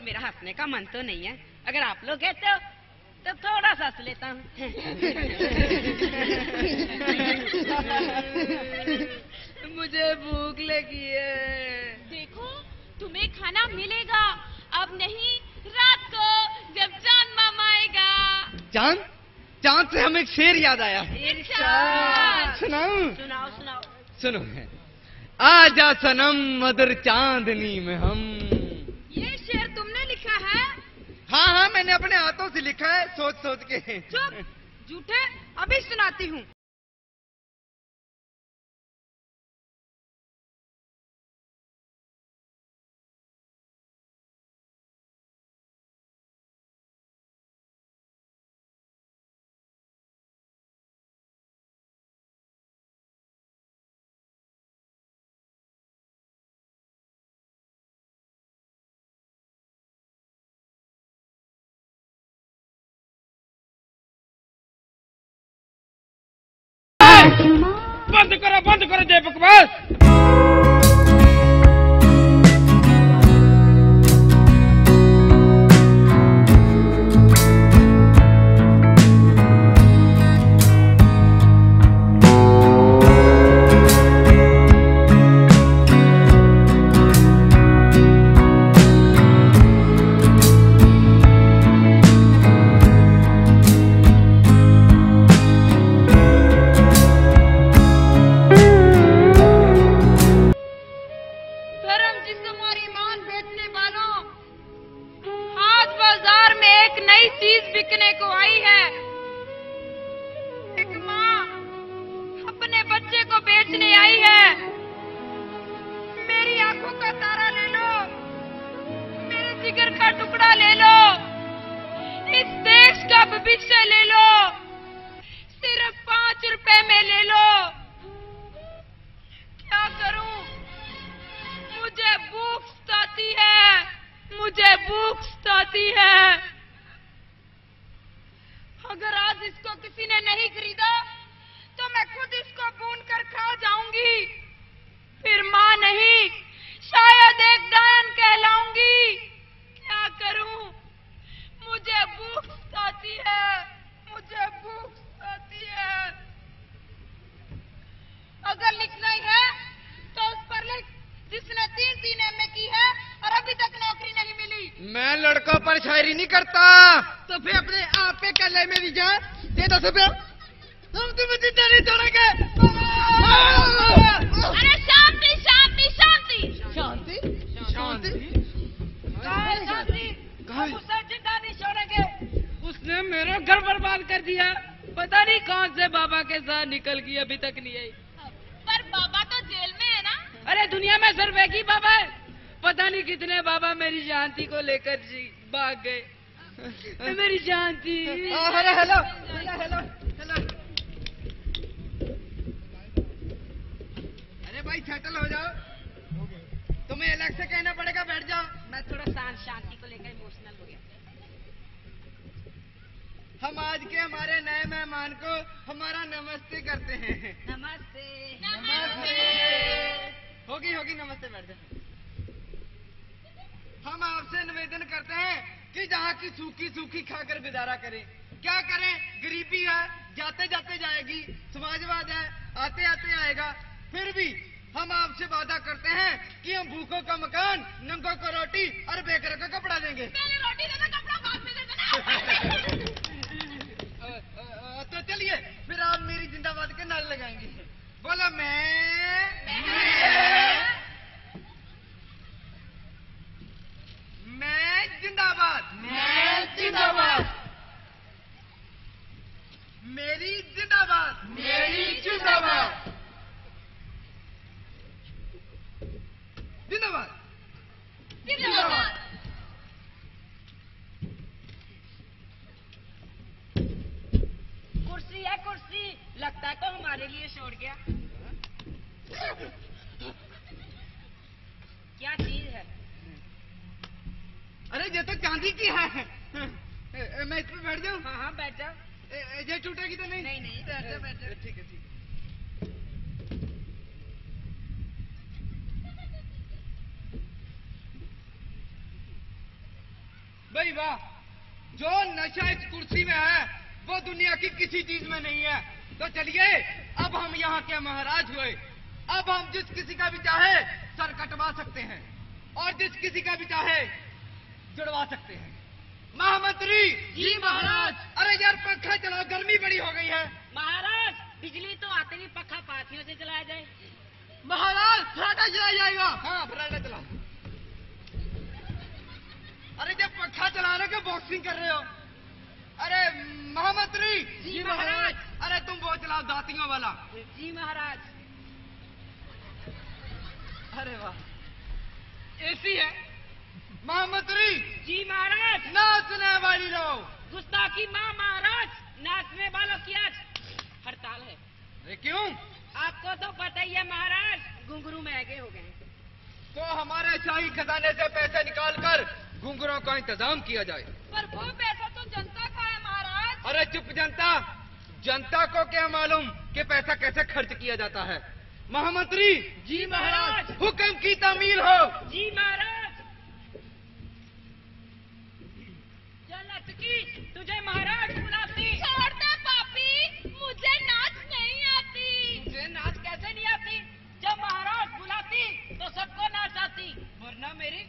मेरा हंसने का मन तो नहीं है, अगर आप लोग कहते हो तो थोड़ा सा हंस लेता हूँ। मुझे भूख लगी है। देखो, तुम्हें खाना मिलेगा, अब नहीं, रात को जब चांद मामा आएगा। चांद? चांद से हमें एक शेर याद आया। सुनाऊं? सुनाओ सुनाओ। सुनो, आजा सनम मदर चांदनी में हम। ये शेर तुमने लिखा है? हाँ हाँ, मैंने अपने हाथों से लिखा है, सोच सोच के। चुप, झूठे, अभी सुनाती हूँ। बंद करो जय बकवास। बिकने को आई है। एक माँ अपने बच्चे को बेचने आई है। मेरी आंखों का तारा ले लो, मेरे जिगर का टुकड़ा ले लो, इस देश का भविष्य ले लो, सिर्फ 5 रुपए में ले लो। क्या करूं? मुझे भूख सताती है, मुझे भूख सताती है। अगर आज इसको किसी ने नहीं खरीदा तो मैं खुद इसको भून कर खा जाऊंगी। फिर माँ नहीं, शायद एक डायन कहलाऊंगी। क्या करूं? मुझे भूख सताती है, मुझे भूख सताती है। अगर लिखना ही है तो उस पर लिख जिसने 3 MA की है और अभी तक नौकरी नहीं मिली। मैं लड़कों पर शायरी नहीं करता। तो फिर अपने आप पे कर ले मेरी जान, दे 10 रुपया, हम तुम्हें जिंदा नहीं छोड़ेंगे। अरे शांति शांति शांति शांति शांति शांति, हम उसे जिंदा नहीं छोड़ेंगे। उसने मेरा घर बर्बाद कर दिया। पता नहीं कौन से बाबा के साथ निकल गई, अभी तक नहीं आई। पर बाबा तो जेल में है ना। अरे दुनिया में सिर्फ एक ही बाबा है। पता नहीं कितने बाबा मेरी शांति को लेकर भाग गए। मेरी शांति। Hello hello hello hello hello. अरे भाई सेटल हो जाओ, तुम्हें अलग से कहना पड़ेगा, बैठ जाओ। मैं थोड़ा शांति को लेकर इमोशनल हो गया। हम आज के हमारे नए मेहमान को हमारा नमस्ते करते हैं। नमस्ते नमस्ते। होगी होगी, नमस्ते, बैठ जाओ। हम आपसे निवेदन करते हैं कि जहाँ की सूखी सूखी खाकर गुजारा करें। क्या करें, गरीबी है, जाते जाते जाएगी, समाजवाद है, आते आते आएगा। फिर भी हम आपसे वादा करते हैं कि हम भूखों का मकान, नंगों को रोटी और बेघरों का कपड़ा देंगे। पहले रोटी देना, कपड़ा बाद में देना। तो चलिए फिर आप मेरी जिंदाबाद के नारे लगाएंगे। बोलो मैं जिंदाबाद, मैं जिंदाबाद, मेरी जिंदाबाद, मेरी जिंदाबाद। कुर्सी लगता है तो हमारे लिए छोड़ गया। क्या चीज है? अरे ये तो चांदी की है। मैं इस पे बैठ जाऊं? हाँ हाँ बैठ जाओ। ये टूटेगी तो नहीं? नहीं नहीं बैठ जाओ बैठ जाओ। ठीक है ठीक है। भाई वाह, जो नशा इस कुर्सी में है वो दुनिया की किसी चीज में नहीं है। तो चलिए अब हम यहाँ के महाराज हुए, अब हम जिस किसी का भी चाहे सर कटवा सकते हैं और जिस किसी का भी चाहे जुड़वा सकते हैं। महामंत्री जी महाराज। अरे यार पंखा चलाओ, गर्मी बड़ी हो गई है। महाराज बिजली तो आते नहीं, पक्का पाथियों से चलाया जाए। महाराज फराटा चलाया जाएगा। हाँ फराटा चलाओ। अरे जब पंखा चला रहे के बॉक्सिंग कर रहे हो। अरे महामंत्री जी महाराज। अरे तुम वो चलाओ दातियों वाला। जी महाराज। अरे वाह, एसी है। महामंत्री जी महाराज। नाचने वाली लोग। गुस्ताखी माँ महाराज, नाचने वालों की आज हड़ताल है। अरे क्यों? आपको तो पता ही है महाराज, घुंघरू महंगे हो गए। तो हमारे शाही खजाने से पैसे निकालकर घुंघरों का इंतजाम किया जाए। पर वो पैसा तो जनता का है महाराज। अरे चुप जनता, जनता को क्या मालूम कि पैसा कैसे खर्च किया जाता है। महामंत्री जी महाराज। हुक्म की तामील हो। जी महाराज। तुझे महाराज बुलाती। छोड़ दे पापी, मुझे नाच नहीं आती। तुझे नाच कैसे नहीं आती? जब महाराज बुलाती तो सबको नाच आती, वरना मेरी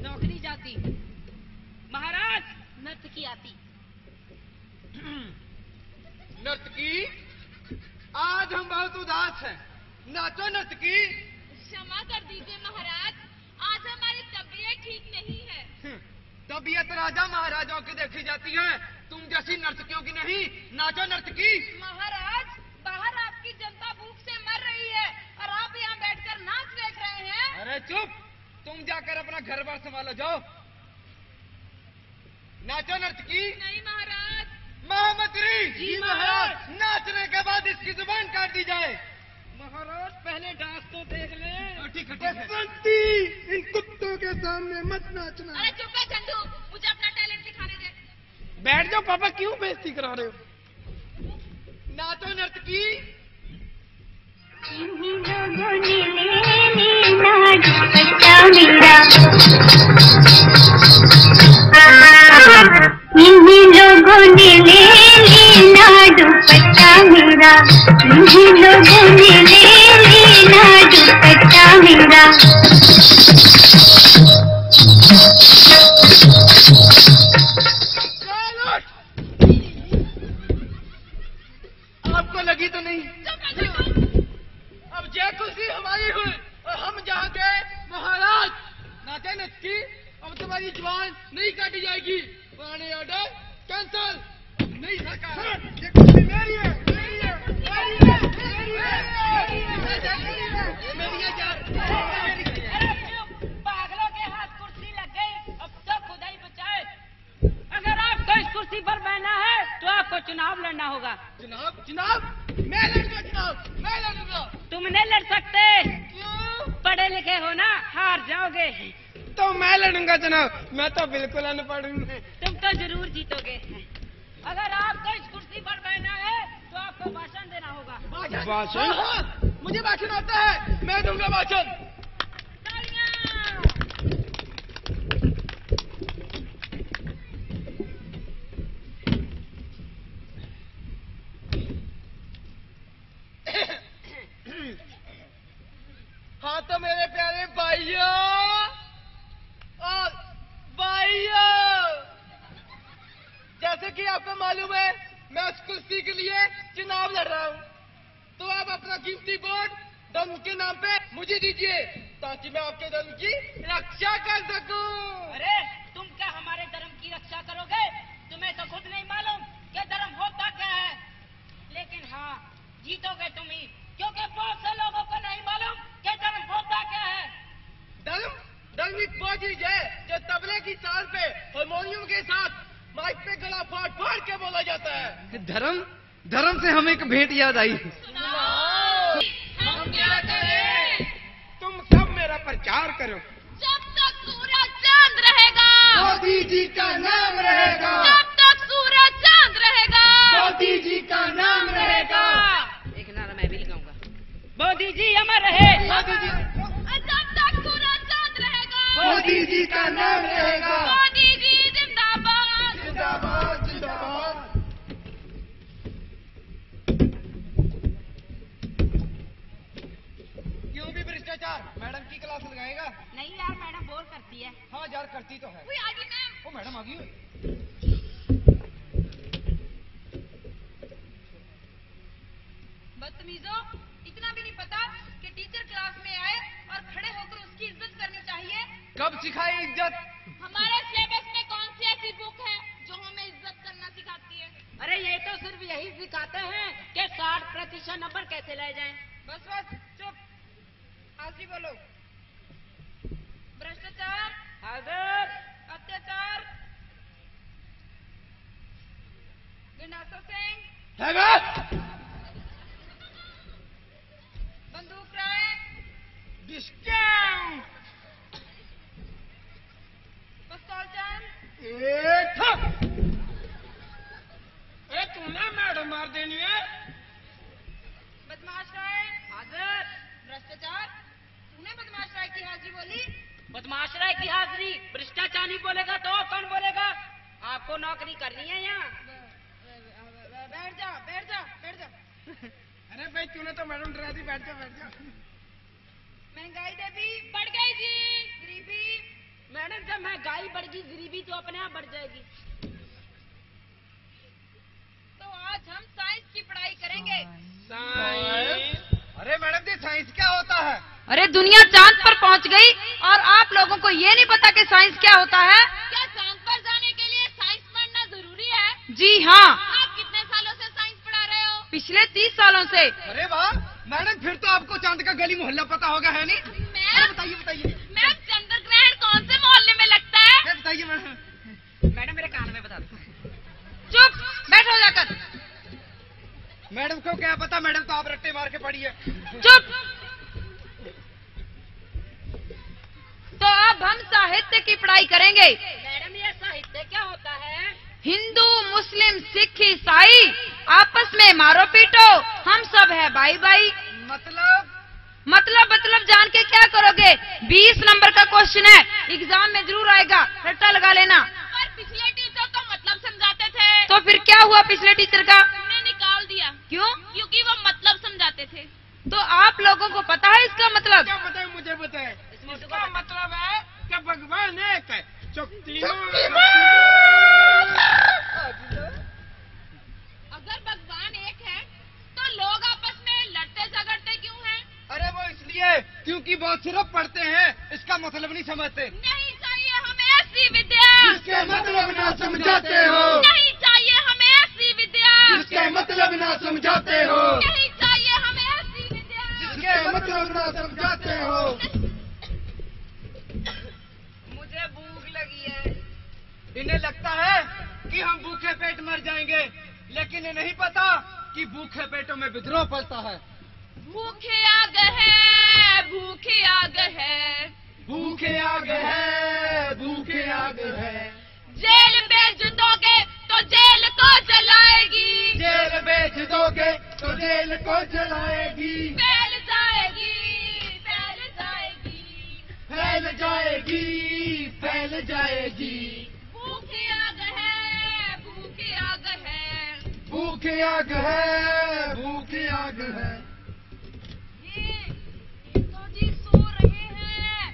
नौकरी जाती। महाराज नर्तकी आती। नर्तकी, आज हम बहुत उदास हैं, नाचो नर्तकी। क्षमा कर दीजिए महाराज, आज हमारी तबीयत ठीक नहीं है। तबीयत राजा महाराजाओं की देखी जाती है, तुम जैसी नर्तकियों की नहीं। नाचो नर्तकी। महाराज बाहर आपकी जनता भूख से मर रही है और आप यहाँ बैठकर नाच देख रहे हैं। अरे चुप, तुम जाकर अपना घर बार संभालो, जाओ। नाचो नर्तकी। नहीं महाराज। महामंत्री जी महाराज। नाचने के बाद इसकी जुबान काट दी जाए। महाराज पहले डांस तो देख ले। ठीक है बसंती, इन कुत्तों के सामने मत नाचना। अरे चुप है चंदू, मुझे अपना टैलेंट दिखाने दे। बैठ जाओ पापा, क्यों बेइज्जती करा रहे हो। नाचो नर्तकी। इन्हीं लोगों ने ले लेना दुपट्टा मेरा, इन्हीं लोगों ने ले लेना दुपट्टा मेरा। आपको लगी तो नहीं? अब जय कुर्सी हमारी हुई और हम जहाँ गए महाराज। नाचे नचकी, अब तुम्हारी जुबान नहीं काटी जाएगी। पुराने ऑर्डर कैंसल। नहीं सरकार, ये कुर्सी मेरी है, मेरी है, मेरी है, मेरी है, मेरी है यार। अरे चुप, पागलों के हाथ कुर्सी लग गई, अब तो खुदा ही बचाए। अगर आपको इस कुर्सी पर बैठना है तो आपको चुनाव लड़ना होगा। जनाब जनाब, मैं लड़ूंगा जनाब, मैं लड़ूंगा। तुम नहीं लड़ सकते, क्यों? पढ़े लिखे हो ना, हार जाओगे। तो मैं लड़ूंगा जनाब, मैं तो बिल्कुल अनपढ़ हूँ। तुम तो जरूर जीतोगे। अगर आपको इस कुर्सी पर बैठना है तो आपको भाषण देना होगा। भाषण? हाँ, मुझे भाषण आता है, मैं दूंगा भाषण। हाँ तो मेरे प्यारे भाइयों और भाइयों, जैसे कि आपको मालूम है मैं उस कुर्सी के लिए चुनाव लड़ रहा हूँ, तो आप अपना कीमती वोट धर्म के नाम पे मुझे दीजिए ताकि मैं आपके धर्म की रक्षा कर सकूं। अरे तुम क्या हमारे धर्म की रक्षा करोगे? तुम्हें तो खुद नहीं मालूम कि धर्म होता क्या है। लेकिन हाँ, जीतोगे तुम ही, क्योंकि बहुत से लोगों को नहीं मालूम कि धर्म होता क्या है। धर्म धर्म एक वो चीज है जो तबले की ताल पे हारमोनियम के साथ माइक पे गला फाड़ फाड़ के बोला जाता है। धर्म धर्म से हमें एक भेंट याद आई। हम क्या करें? तुम सब मेरा प्रचार करो। जब तक सूरज चांद रहेगा, मोदी जी का नाम रहेगा। जब तक सूरज चांद रहेगा, मोदी जी का नाम रहेगा। एक नारा मैं भी लगाऊंगा, मोदी जी अमर रहे। मोदी जी, जब तक सूरज चांद रहेगा, मोदी जी का नाम रहेगा। मोदी जी जिंदाबाद। जिंदाबाद जिंदाबाद। क्यों भी भ्रष्टाचार? मैडम की क्लास लगाएगा? नहीं यार, मैडम बोर करती है। हाँ यार, करती तो है। कोई आगे मैम। ओ मैडम आ गई। बदतमीजों, इतना भी नहीं पता कि टीचर क्लास में आए और खड़े होकर उसकी इज्जत करनी चाहिए? कब सिखाई इज्जत? हमारे सिलेबस में कौन सी ऐसी बुक है जो हमें इज्जत करना सिखाती है? अरे ये तो सिर्फ यही सिखाते हैं कि 60% नंबर कैसे ले जाएं। बस बस चुप, हाजिरी बोलो। भ्रष्टाचार, हाजिर। अत्याचार, विनाशा सिंह, हैगा? बंदूक राय, डिस्काउंट। पिस्तौल चंद, ए तूने मैडम मार देनी है। बदमाश राय, हाजिर। भ्रष्टाचार, तूने बदमाश राय की हाजिरी बोली? बदमाश राय की हाजिरी। भ्रष्टाचार नहीं बोलेगा तो कौन बोलेगा? आपको नौकरी करनी है यहाँ। बैठ जा बैठ जा बैठ जा। अरे भाई तूने तो मैडम डरा दी। बैठ जा बैठ जा। महंगाई देवी बढ़ गई जी, गरीबी। मैडम जब महंगाई बढ़ेगी गरीबी तो अपने आप बढ़ जाएगी। तो आज हम साइंस की पढ़ाई करेंगे। साइंस। अरे मैडम जी, साइंस क्या होता है? अरे दुनिया चांद पर पहुंच गई और आप लोगों को ये नहीं पता कि साइंस क्या होता है? क्या चांद पर जाने के लिए साइंस पढ़ना जरूरी है? जी हाँ। आप कितने सालों से साइंस पढ़ा रहे हो? पिछले 30 सालों से। अरे वाह मैडम, फिर तो आपको चांद का गली मोहल्ला पता होगा, है नहीं? मैम बताइए बताइए। मैम, चंद्र ग्रहण कौन से मोहल्ले में लगता है? बताइए मैडम। मैडम मेरे कान में बता दो। चुप, बैठो जाकर। मैडम को क्या पता, मैडम तो आप रट्टे मार के पड़ी है। चुप। तो अब हम साहित्य की पढ़ाई करेंगे। मैडम ये साहित्य क्या होता है? हिंदू, मुस्लिम, सिख, ईसाई आपस में मारो पीटो, हम सब है भाई भाई। मतलब जान के क्या करोगे? 20 नंबर का क्वेश्चन है, एग्जाम में जरूर आएगा, रट्टा लगा लेना। पर पिछले टीचर तो मतलब समझाते थे। तो फिर क्या हुआ पिछले टीचर का? उन्हें निकाल दिया। क्यों? क्योंकि वो मतलब समझाते थे। तो आप लोगों को पता है इसका मतलब? क्या पता है? मुझे पता है। इसका मतलब है कि भगवान एक है, अगर भगवान एक है तो लोग आपस में लड़ते झगड़ते क्यों हैं? अरे वो इसलिए क्योंकि वो सिर्फ पढ़ते हैं, इसका मतलब नहीं समझते। नहीं चाहिए हमें ऐसी विद्या जिसके मतलब ना समझाते हो। नहीं चाहिए हमें ऐसी विद्या जिसके मतलब ना समझाते हो। नहीं चाहिए हमें ऐसी विद्या जिसके मतलब ना समझाते हो। मुझे भूख लगी है। इन्हें लगता है कि हम भूखे पेट मर जाएंगे, लेकिन इन्हें नहीं पता कि भूखे पेटों में विद्रोह पलता है। भूखे आग है, भूखे आग है, भूखे आग है, भूखे आग है। जेल बेच दोगे तो जेल को जलाएगी, जेल बेच दोगे तो जेल को जलाएगी। फैल जाएगी, फैल जाएगी, फैल जाएगी, फैल जाएगी। भूखे आग है, भूखे आग है। भूखे आग है, भूखे आग है। नेताजी सो रहे हैं।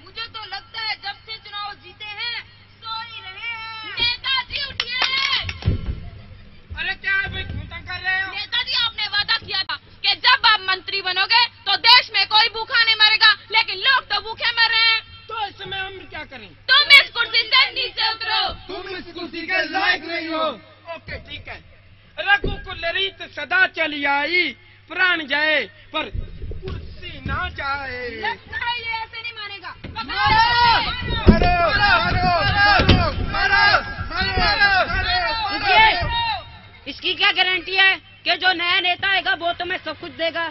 मुझे तो लगता है जब से चुनाव जीते हैं सो ही रहे हैं। नेताजी उठिए। अरे क्या भाई तंग कर रहे हो? नेताजी, आपने वादा किया था कि जब आप मंत्री बनोगे तो देश में कोई भूखा नहीं मरेगा, लेकिन लोग तो भूखे मर रहे हैं। तो इस समय हम क्या करें? तुम इस कुर्सी से नीचे उतरो। तुम इस कुर्सी के लायक नहीं हो। ओके ठीक है। रघुकुल रीत सदा चली आई, प्राण जाए पर कुर्सी ना जाए। लगता है ये ऐसे नहीं मानेगा। मारो, मारो, मारो, मारो, मारो, मारो। इसकी क्या गारंटी है कि जो नया नेता आएगा वो तुम्हें सब कुछ देगा।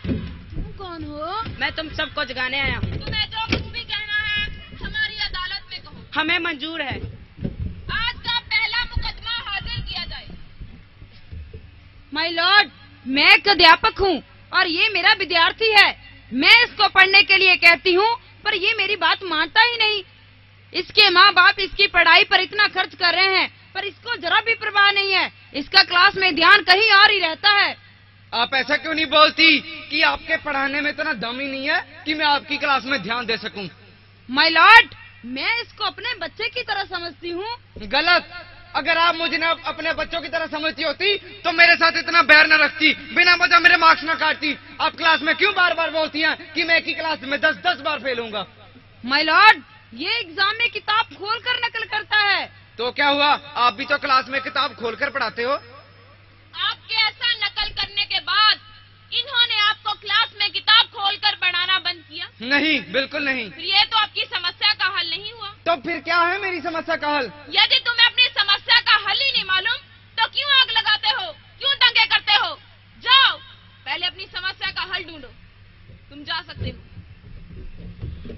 तुम कौन हो? मैं तुम सबको जगाने आया हूँ। तुम्हें जो कुछ भी कहना है हमारी अदालत में कहो। हमें मंजूर है। आज का पहला मुकदमा हाजिर किया जाए। माय लॉर्ड, मैं एक अध्यापक हूँ और ये मेरा विद्यार्थी है। मैं इसको पढ़ने के लिए कहती हूँ पर ये मेरी बात मानता ही नहीं। इसके माँ बाप इसकी पढ़ाई पर इतना खर्च कर रहे हैं पर इसको जरा भी परवाह नहीं है। इसका क्लास में ध्यान कहीं और ही रहता है। आप ऐसा क्यों नहीं बोलती कि आपके पढ़ाने में इतना दम ही नहीं है कि मैं आपकी क्लास में ध्यान दे सकूं? माय लॉर्ड, मैं इसको अपने बच्चे की तरह समझती हूँ। गलत। अगर आप मुझे ना अपने बच्चों की तरह समझती होती तो मेरे साथ इतना बैर न रखती, बिना वजह मेरे मार्क्स न काटती। आप क्लास में क्यों बार बार बोलती हैं कि मैं एक ही क्लास में 10-10 बार फेल होऊंगा? माय लॉर्ड, ये एग्जाम में किताब खोलकर नकल करता है। तो क्या हुआ, आप भी तो क्लास में किताब खोलकर पढ़ाते हो। आपके ऐसा नकल करने के बाद इन्होंने आपको क्लास में किताब खोलकर पढ़ाना बंद किया? नहीं, बिल्कुल नहीं। फिर ये तो आपकी समस्या का हल नहीं हुआ। तो फिर क्या है मेरी समस्या का हल? यदि तुम्हें अपनी समस्या का हल ही नहीं मालूम तो क्यों आग लगाते हो, क्यों दंगे करते हो? जाओ पहले अपनी समस्या का हल ढूंढो। तुम जा सकते हो।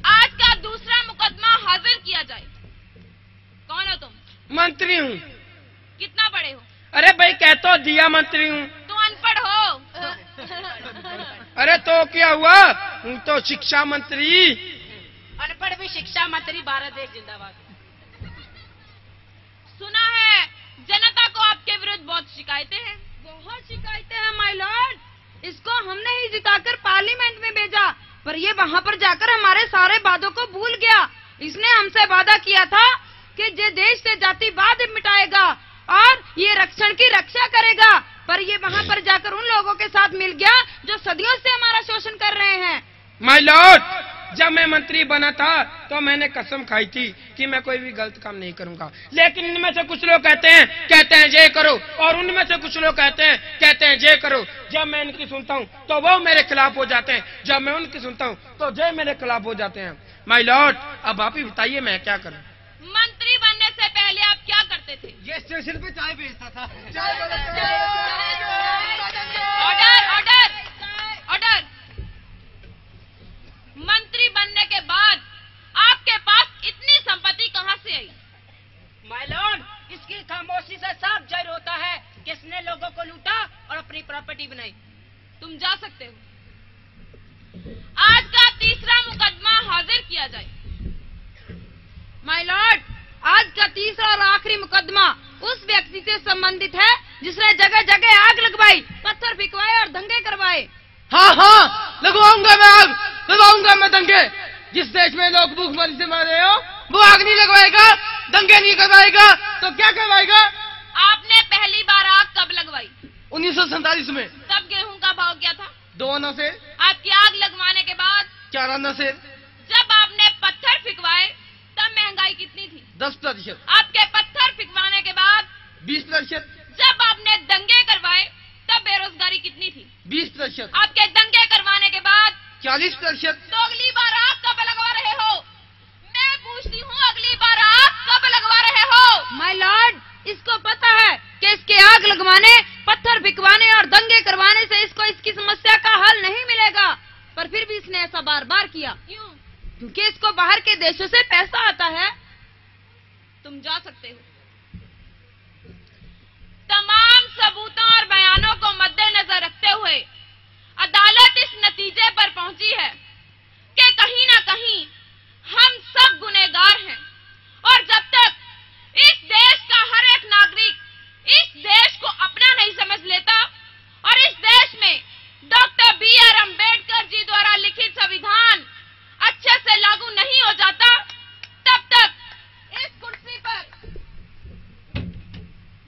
आज का दूसरा मुकदमा हाजिर किया जाए। कौन हो तुम? मंत्री हूँ। कितना पढ़े हो? अरे भाई कह तो दिया मंत्री हूँ। तो अनपढ़ हो। अरे तो क्या हुआ, हूँ तो शिक्षा मंत्री। अनपढ़ भी शिक्षा मंत्री, भारत देश जिंदाबाद। सुना है जनता को आपके विरुद्ध बहुत शिकायतें हैं। बहुत शिकायतें हैं माय लॉर्ड। इसको हमने ही जिताकर पार्लियामेंट में भेजा पर ये वहाँ पर जाकर हमारे सारे वादों को भूल गया। इसने हमसे वादा किया था कि ये देश से जातिवाद मिटाएगा और ये रक्षण की रक्षा करेगा, पर ये वहाँ पर जाकर उन लोगों के साथ मिल गया जो सदियों से हमारा शोषण कर रहे हैं। माय लॉर्ड, जब मैं मंत्री बना था तो मैंने कसम खाई थी कि मैं कोई भी गलत काम नहीं करूंगा, लेकिन इनमें से कुछ लोग कहते हैं ये करो, और उनमें से कुछ लोग कहते हैं ये करो। जब मैं इनकी सुनता हूँ तो वो मेरे खिलाफ हो जाते हैं, जब मैं उनकी सुनता हूँ तो ये मेरे खिलाफ हो जाते हैं। माय लॉर्ड, अब आप ही बताइए मैं क्या करूँ? मंत्री बनने से पहले आप क्या करते थे? ये स्टेशन पे चाय बेचता था। Order order order. मंत्री बनने के बाद आपके पास इतनी संपत्ति कहां से आई? माय लॉर्ड, इसकी खामोशी से साफ जाहिर होता है कि इसने लोगों को लूटा और अपनी प्रॉपर्टी बनाई। तुम जा सकते हो। आज का तीसरा मुकदमा हाजिर किया जाए। माय लॉर्ड, आज का तीसरा और आखिरी मुकदमा उस व्यक्ति से संबंधित है जिसने जगह जगह आग लगवाई, पत्थर फिकवाए और दंगे करवाए। हाँ हाँ, लगवाऊंगा मैं आग, लगवाऊंगा मैं दंगे। जिस देश में लोग भूखमरी से मर रहे हो वो आग नहीं लगवाएगा, दंगे नहीं करवाएगा, तो क्या करवाएगा? आपने पहली बार आग कब लगवाई? 1947 में। तब गेहूं का भाव क्या था? 2 आना से। आपकी आग लगवाने के बाद 4 आना से। जब आपने पत्थर फिकवाए तब महंगाई कितनी थी? 10%। आपके पत्थर फिकवाने के बाद 20%। जब आपने दंगे करवाए तब बेरोजगारी कितनी थी? 20%। आपके दंगे करवाने के बाद 40%। तो अगली बार आग कब लगवा रहे हो? मैं पूछती हूँ, अगली बार आग कब लगवा रहे हो? माय लॉर्ड, इसको पता है कि इसके आग लगवाने, पत्थर फिकवाने और दंगे करवाने से इसको इसकी समस्या का हल नहीं मिलेगा, पर फिर भी इसने ऐसा बार बार किया। क्यों? क्योंकि इसको बाहर के देशों से पैसा आता है। तुम जा सकते हो। तमाम सबूतों और बयानों को मद्देनजर रखते हुए अदालत इस नतीजे पर पहुंची है कि कहीं ना कहीं हम सब गुनहगार हैं, और जब तक इस देश का हर एक नागरिक इस देश को अपना नहीं समझ लेता और इस देश में डॉक्टर B.R. अम्बेडकर जी द्वारा लिखित संविधान अच्छे से लागू नहीं हो जाता, तब तक इस कुर्सी पर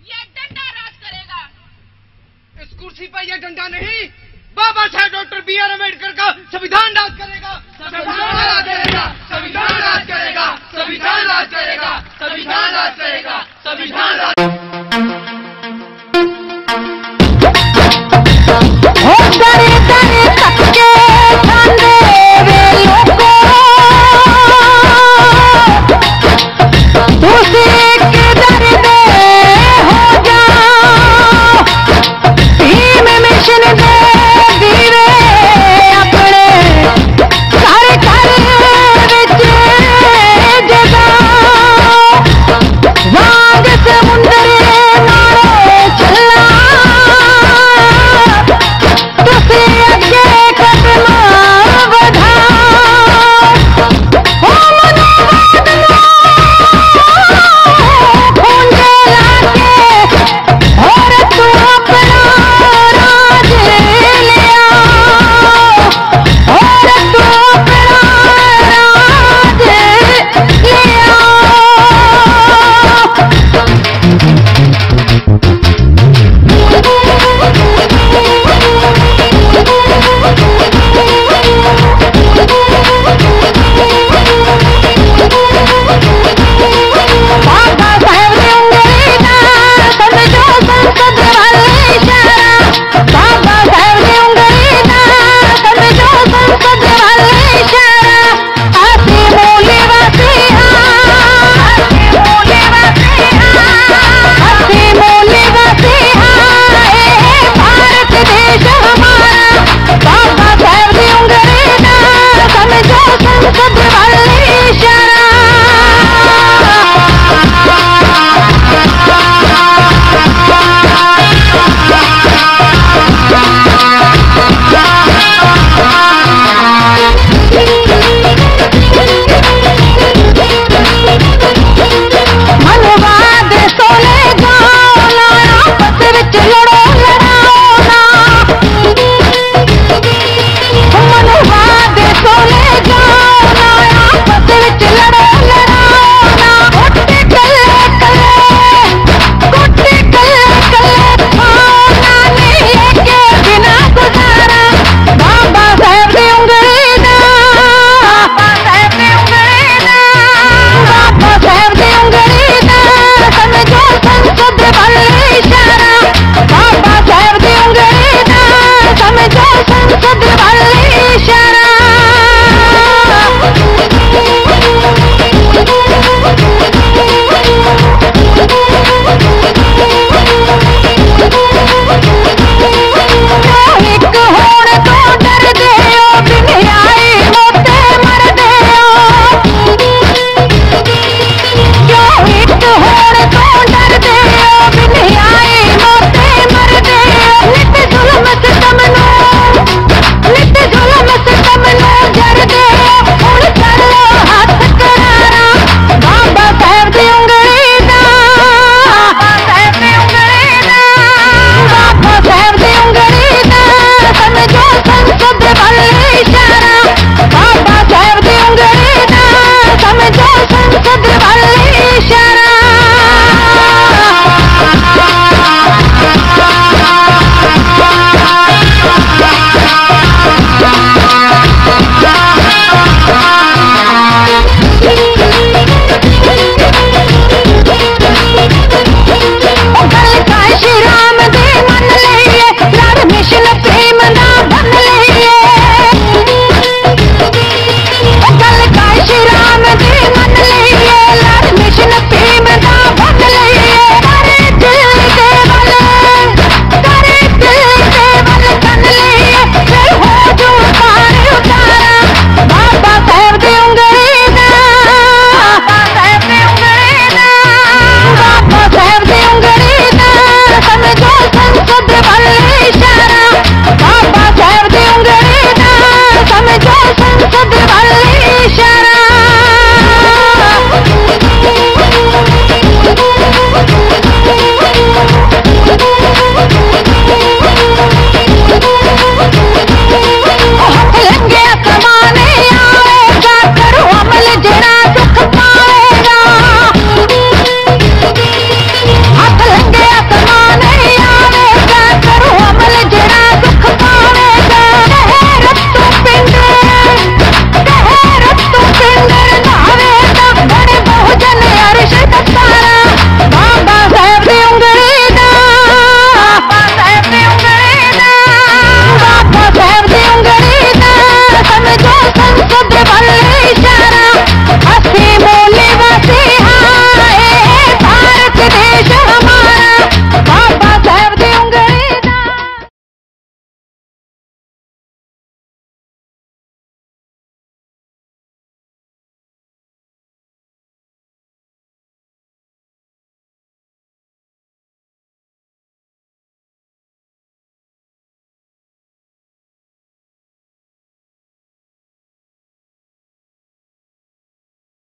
यह डंडा राज करेगा। इस कुर्सी पर यह डंडा नहीं, बाबा साहेब डॉक्टर B.R. अम्बेडकर का संविधान राज करेगा। संविधान राज करेगा, संविधान राज करेगा, संविधान राज करेगा, संविधान राज करेगा।